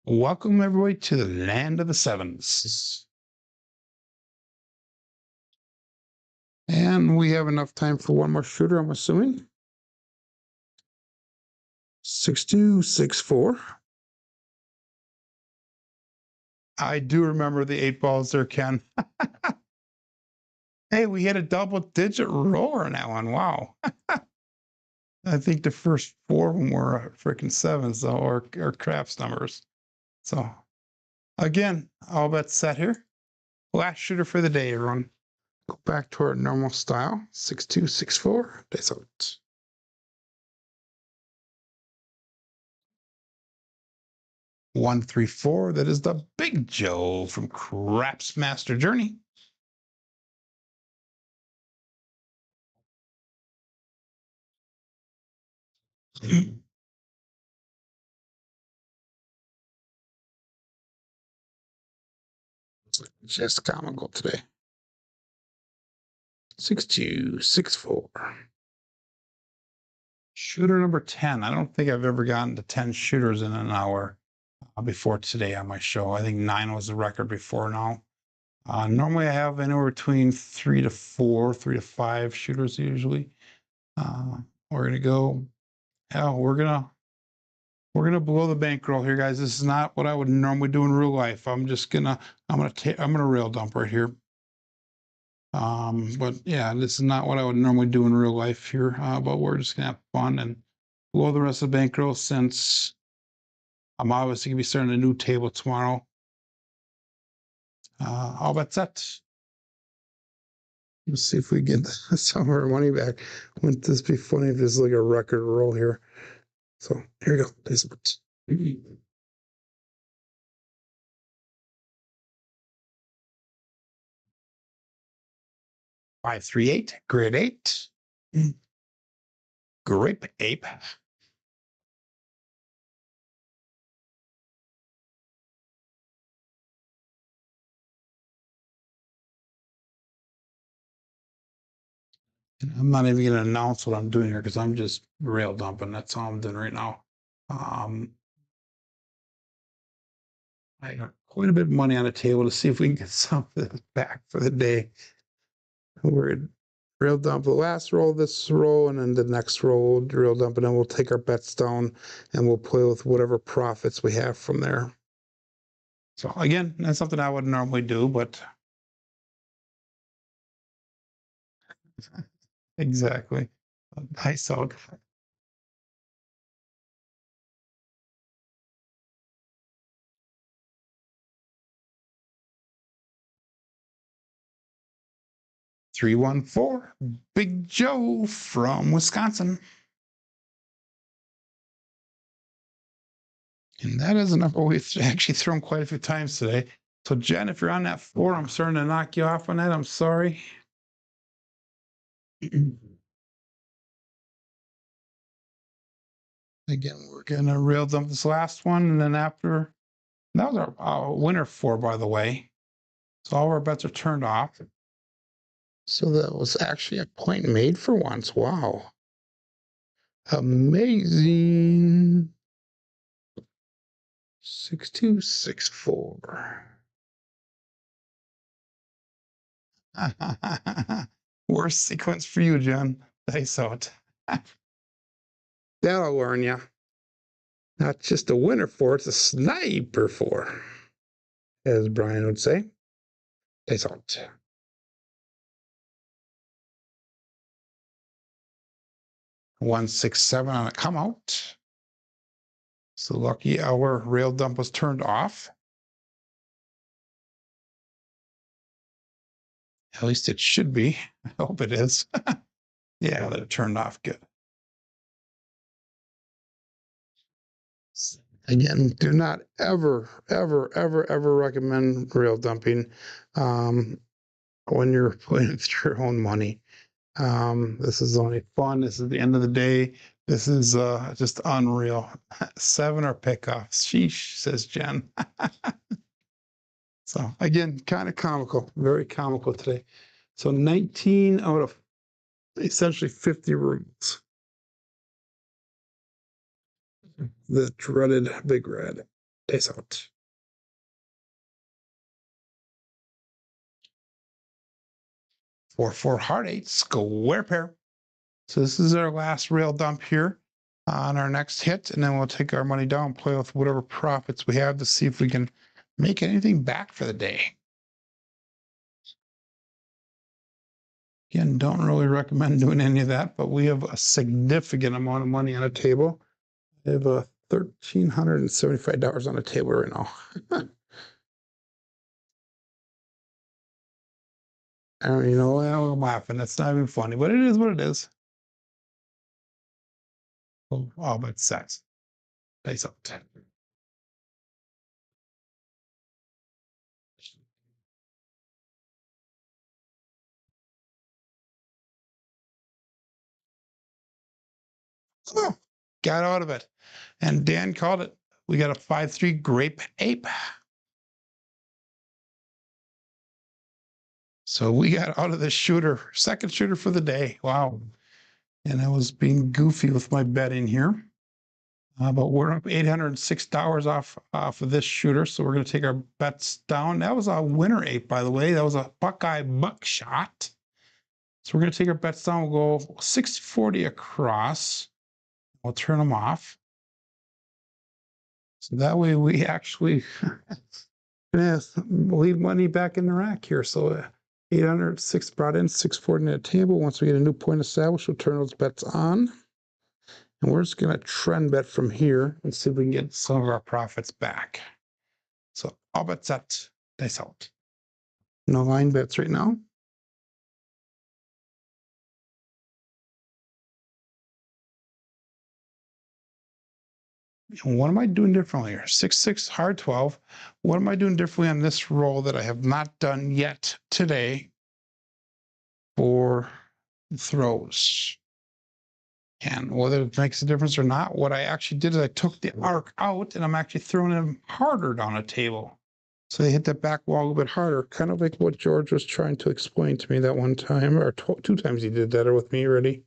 Welcome everybody to the land of the 7's. And we have enough time for one more shooter, I'm assuming. 6264. I do remember the 8 balls there, Ken. Hey, we had a double-digit roller on that one. Wow. I think the first 4 of them were freaking 7s, though, or craps numbers. So, again, all bets set here. Last shooter for the day, everyone. Go back to our normal style. 6264. Dice out. 134. That is the Big Joe from Craps Master Journey. Just comical today. 6264. Shooter number 10. I don't think I've ever gotten to 10 shooters in an hour before today on my show. I think 9 was the record before now. Normally I have anywhere between 3 to 4, 3 to 5 shooters usually. We're gonna go. Hell, we're gonna blow the bankroll here, guys. This is not what I would normally do in real life. I'm gonna rail dump right here. But yeah, this is not what I would normally do in real life here. But we're just gonna have fun and blow the rest of the bankroll since I'm obviously gonna be starting a new table tomorrow. All bets set. Let's see if we get some of our money back. Wouldn't this be funny if this is like a record roll here? So here we go. There's a bet. 538, grid 8. Grape ape. I'm not even going to announce what I'm doing here because I'm just rail dumping. That's all I'm doing right now. I got quite a bit of money on the table to see if we can get something back for the day. We're rail dump the last roll, this roll, and then the next roll, rail dump, and then we'll take our bets down and we'll play with whatever profits we have from there. So again, that's something I wouldn't normally do, but exactly. Nice out. Three, 1, 4. Big Joe from Wisconsin. And that is enough. Oh, we've actually thrown quite a few times today. So Jen, if you're on that 4, I'm starting to knock you off on that. I'm sorry. Again, we're gonna rail dump this last one, and then after that was our winner 4, by the way. So all our bets are turned off. So that was actually a point made for once. Wow. Amazing. 6264. Worst sequence for you, John. Dice out. That'll learn you. Not just a winner 4, it's a sniper 4, as Brian would say. Dice out. 167 on a come out. So lucky our rail dump was turned off. At least it should be. I hope it is. Yeah, that it turned off good. Again, do not ever, ever, ever, ever recommend rail dumping when you're playing with your own money. This is only fun. This is the end of the day. This is just unreal. 7 are pickoffs. Sheesh, says Jen. So again, kind of comical, very comical today. So 19 out of essentially 50 rooms. The dreaded big red. Days out. For hard 8 square pair. So this is our last rail dump here on our next hit, and then we'll take our money down and play with whatever profits we have to see if we can make anything back for the day. Again, don't really recommend doing any of that, but we have a significant amount of money on the table. I have $1,375 on the table right now. And you know, I'm laughing. That's not even funny, but it is what it is. Oh, but sex. Nice up. Oh, got out of it. And Dan called it. We got a 5-3 grape ape. So we got out of the shooter, second shooter for the day. Wow. And I was being goofy with my betting here. But we're up $806 off of this shooter. So we're going to take our bets down. That was a winner ape, by the way. That was a Buckeye buckshot. So we're going to take our bets down. We'll go 60-40 across. We'll turn them off. So that way we actually leave money back in the rack here. So 800, 6 brought in, 640 at the table. Once we get a new point established, we'll turn those bets on. And we're just going to trend bet from here and see if we can get some of our profits back. So all bets set, dice out. No line bets right now. And what am I doing differently here? 6-6, hard 12. What am I doing differently on this roll that I have not done yet today for throws? And whether it makes a difference or not, what I actually did is I took the arc out and I'm actually throwing them harder down a table. So they hit that back wall a little bit harder, kind of like what George was trying to explain to me that one time, or 2 times he did that with me already.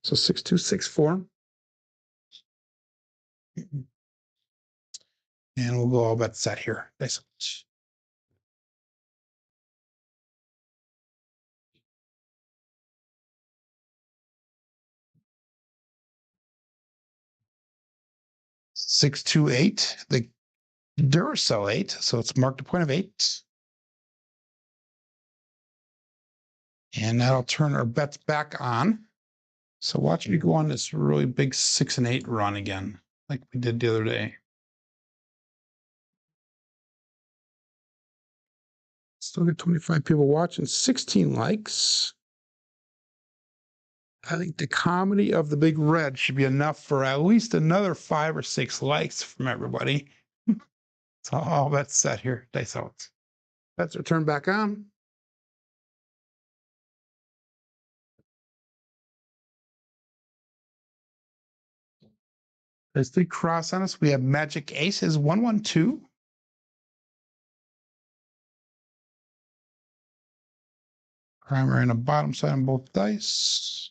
So 6-2, 6-4. And we'll go all bet set here. Nice. 6-2-8. The Duracell 8, so it's marked a point of 8. And that'll turn our bets back on. So watch me go on this really big 6 and 8 run again, like we did the other day. Still got 25 people watching, 16 likes. I think the comedy of the big red should be enough for at least another 5 or 6 likes from everybody. So all bets set here, dice out. Bets are turned back on. There's 3 cross on us. We have magic aces, 1-1-2. Primary and a bottom side on both dice.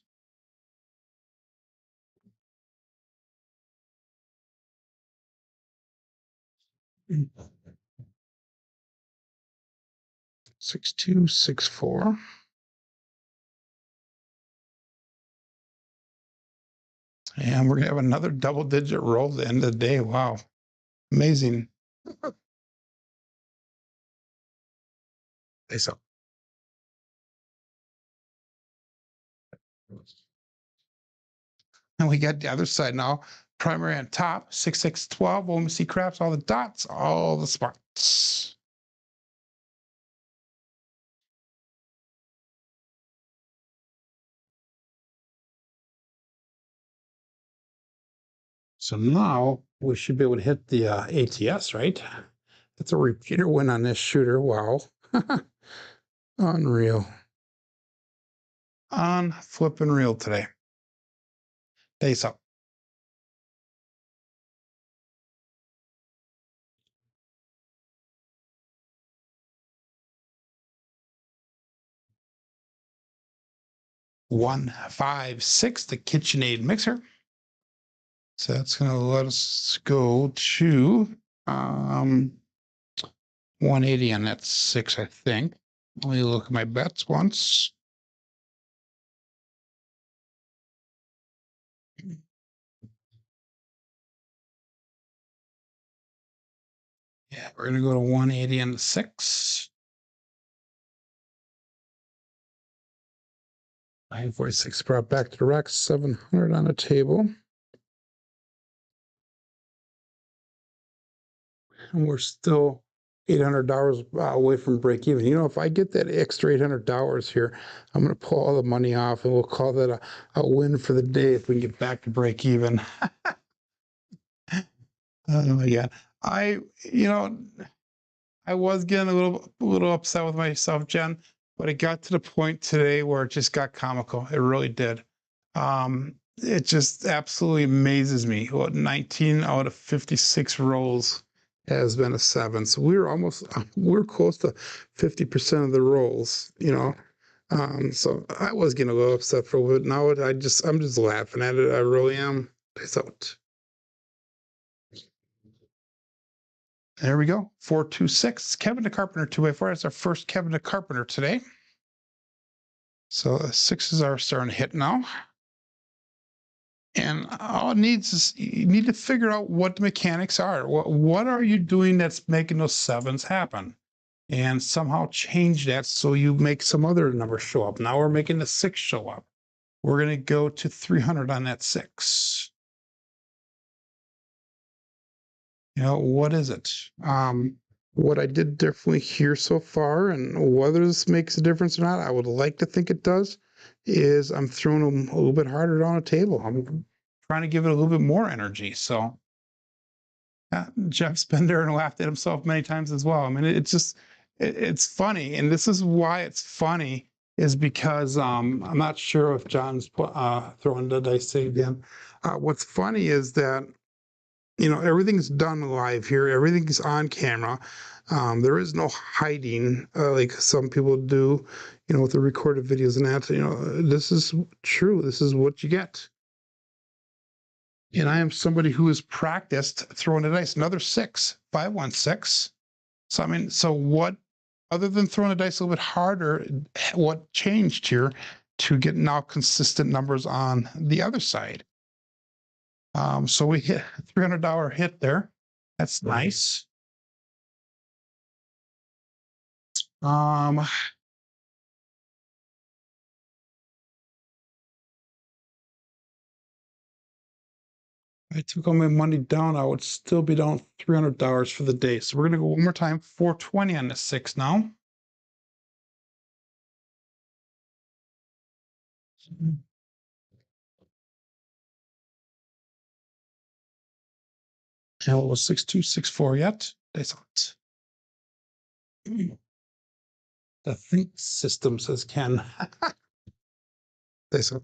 Mm. 6-2, 6-4. And we're gonna have another double-digit roll at the end of the day. Wow, amazing. So. And we got the other side now. Primary on top, 6-6-12. When we see craps, all the dots, all the spots. So now we should be able to hit the ATS, right? That's a repeater win on this shooter. Wow. Unreal. On flipping real today. Face up. One, 5, 6, the KitchenAid mixer. So that's going to let us go to 180 on that 6, I think. Let me look at my bets once. Yeah, we're going to go to 180 on the 6. 946 brought back to the rack, 700 on the table. And we're still $800 away from break even. You know, if I get that extra $800 here, I'm going to pull all the money off and we'll call that a win for the day if we can get back to break even. Oh my God. I was getting a little upset with myself, Jen, but it got to the point today where it just got comical. It really did. It just absolutely amazes me what 19 out of 56 rolls has been a 7. So we're close to 50% of the rolls, you know. So I was getting a little upset for a little bit. Now I'm just laughing at it. I really am. Peace out. There we go. 426. Kevin the Carpenter 2x4. That's our first Kevin the Carpenter today. So 6s are starting to hit now. And all it needs is you need to figure out what the mechanics are. What are you doing that's making those 7s happen? and somehow change that so you make some other number show up. Now we're making the 6 show up. We're going to go to 300 on that 6. You know, what is it? What I did differently here so far, and whether this makes a difference or not, I would like to think it does, is I'm throwing them a little bit harder down the table. I'm trying to give it a little bit more energy. So Jeff's been there and laughed at himself many times as well. I mean, it's just, it's funny. And this is why it's funny, is because I'm not sure if John's throwing the dice again. What's funny is that, you know, everything's done live here. Everything's on camera. There is no hiding like some people do, you know, with the recorded videos and that. You know, this is true. This is what you get. And I am somebody who has practiced throwing the dice. Another 6, 5, 1, 6. So, I mean, so what, other than throwing the dice a little bit harder, what changed here to get now consistent numbers on the other side? So we hit a $300 hit there. That's nice. I took all my money down, I would still be down $300 for the day. So we're going to go one more time, 420 on the 6 now. And it was 6264 yet. That's not. The think system says Ken. That's not.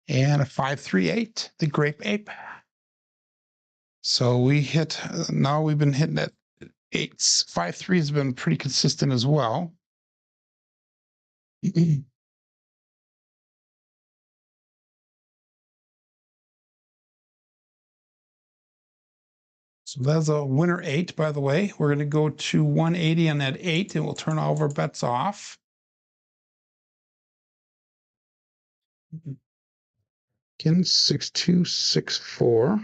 And a 538, the grape ape. So we hit, now we've been hitting that 8s. 5-3 has been pretty consistent as well. So that's a winner 8, by the way. We're going to go to 180 on that 8, and we'll turn all of our bets off. Again, 6264.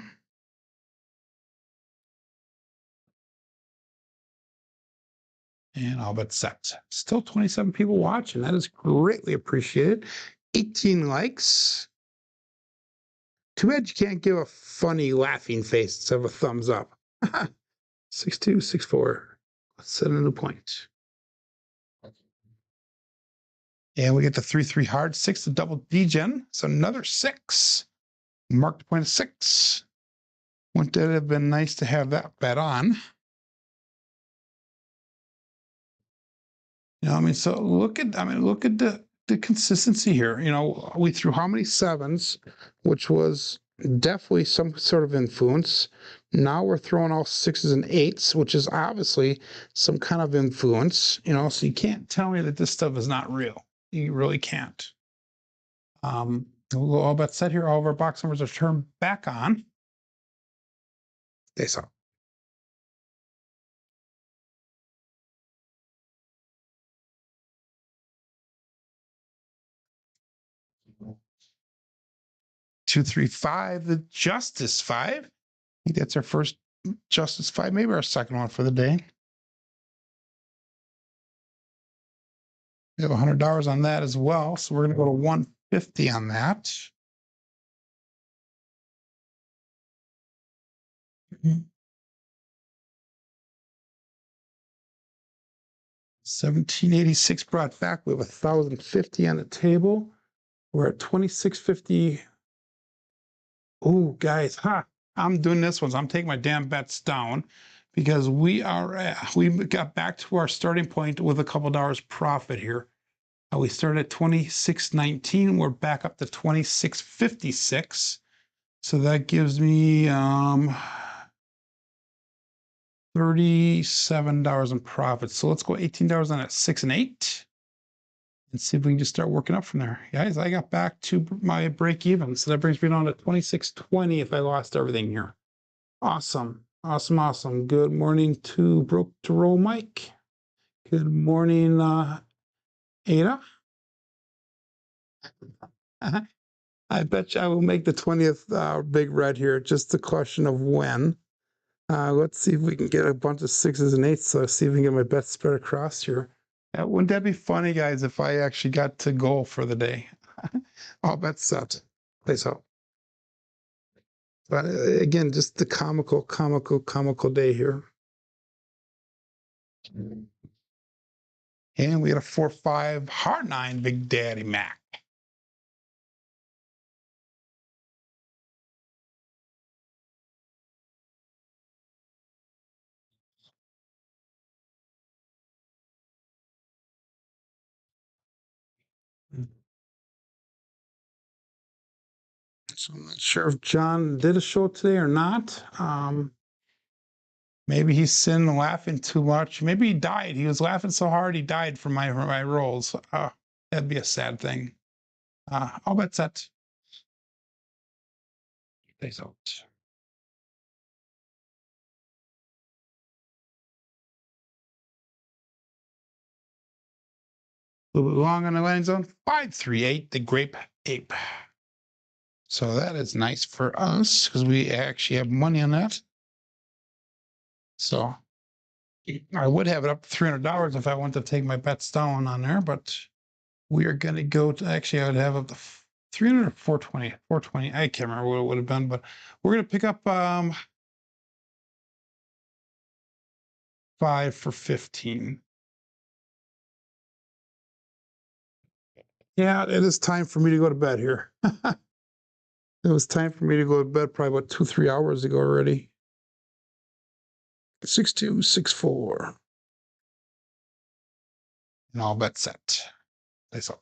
And all but set. Still 27 people watching. That is greatly appreciated. 18 likes. Too bad you can't give a funny laughing face instead of a thumbs up. 6264. Let's set a new point. And we get the 3-3 hard, 6 to double degen. So another 6. Mark the point of 6. Wouldn't it have been nice to have that bet on? You know, I mean, so look at the consistency here. You know, we threw how many 7s, which was definitely some sort of influence. Now we're throwing all 6s and 8s, which is obviously some kind of influence. You know, so you can't tell me that this stuff is not real. You really can't. We'll go all bet set here. All of our box numbers are turned back on. They saw. Two, 3, 5, the Justice 5. I think that's our first Justice 5, maybe our second one for the day. We have $100 on that as well, so we're going to go to 150 on that. Mm-hmm. 1786 brought back. We have 1,050 on the table. We're at 2650. Oh, guys, I'm doing this one. So I'm taking my damn bets down because we got back to our starting point with a couple dollars profit here. We started at 26.19. We're back up to 26.56. So that gives me $37 in profit. So let's go $18 on that 6 and 8 and see if we can just start working up from there. Guys, I got back to my break even. So that brings me down to 26.20 if I lost everything here. Awesome. Awesome. Awesome. Good morning to Broke to Roll Mike. Good morning, Ada. I bet you I will make the 20th big red here. Just a question of when. Let's see if we can get a bunch of 6s and 8s. So see if we can get my bet spread across here. Wouldn't that be funny, guys, if I actually got to goal for the day? All bets set. Place out. But again, just the comical day here. And we got a 4-5 hard 9 Big Daddy Mac. So I'm not sure if John did a show today or not. Maybe he's sitting laughing too much. Maybe he died. He was laughing so hard he died from my rolls. That'd be a sad thing. I'll bet set. Plays out. A little bit long on the landing zone. 5-3-8, the Grape Ape. So that is nice for us because we actually have money on that. So I would have it up to $300 if I want to take my bets down on there, but we are going to go to, actually, I would have up to 300 or 420. 420. I can't remember what it would have been, but we're going to pick up 5 for 15. Yeah, it is time for me to go to bed here. It was time for me to go to bed probably about 2-3 hours ago already. 6-2-6-4. And all bet set. Place out.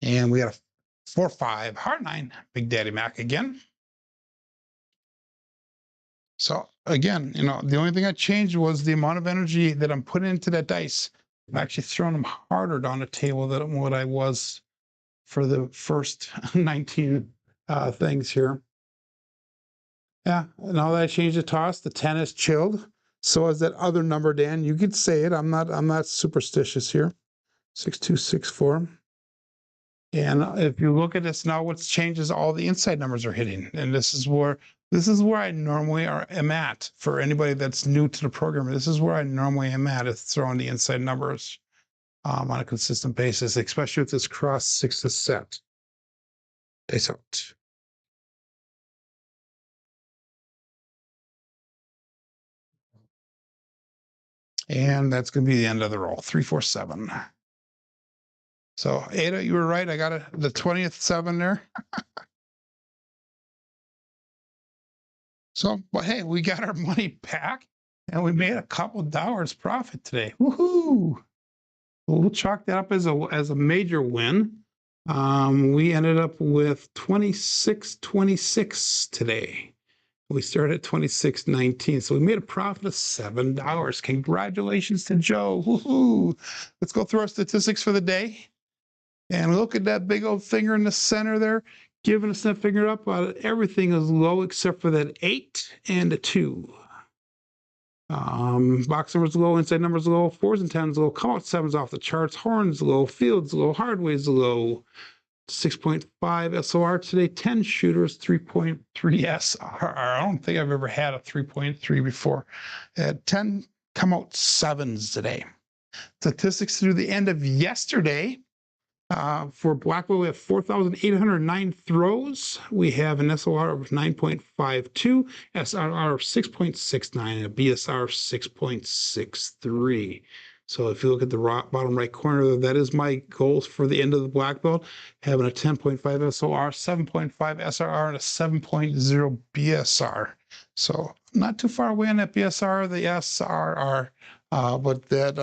And we got a 4-5 hard 9 Big Daddy Mac again. So again, the only thing I changed was the amount of energy that I'm putting into that dice. I'm actually throwing them harder down the table than what I was for the first 19 things here. Yeah, now that I changed the toss, the 10 is chilled. So is that other number, Dan. You could say it. I'm not superstitious here. 6-2-6-4. And if you look at this now, what's changed is all the inside numbers are hitting. And this is where I normally am at for anybody that's new to the program. This is where I normally am at, is throwing the inside numbers on a consistent basis, especially with this cross 6s set. Days out. And that's going to be the end of the roll. 3-4-7. So Ada, you were right. I got the 20th 7 there. So, but hey, we got our money back and we made a couple dollars profit today. Woohoo! We'll chalk that up as a major win. We ended up with 26.26 today. We started at 26.19, so we made a profit of $7. Congratulations to Joe. Woohoo! Let's go through our statistics for the day. And look at that big old finger in the center there, giving us that finger up. Everything is low except for that 8 and a 2. Box numbers low, inside numbers low, 4s and 10s low, come out 7s off the charts, horns low, fields low, hardways low. 6.5 SOR today, 10 shooters, 3.3 SR. I don't think I've ever had a 3.3 before. 10 come out 7s today. Statistics through the end of yesterday. For Blackwell, we have 4,809 throws. We have an SOR of 9.52, SRR of 6.69, and a BSR of 6.63. So if you look at the bottom right corner, that is my goals for the end of the black belt, having a 10.5 SOR, 7.5 SRR, and a 7.0 BSR. So not too far away on that BSR, the SRR. But that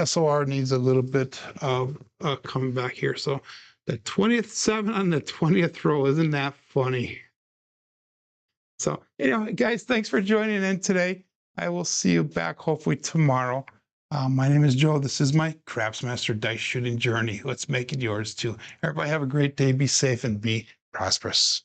SOR needs a little bit of coming back here. So the 20th 7 on the 20th row, isn't that funny? So, guys, thanks for joining in today. I will see you back hopefully tomorrow. My name is Joe. This is my Craps Master Dice Shooting Journey. Let's make it yours too. Everybody have a great day. Be safe and be prosperous.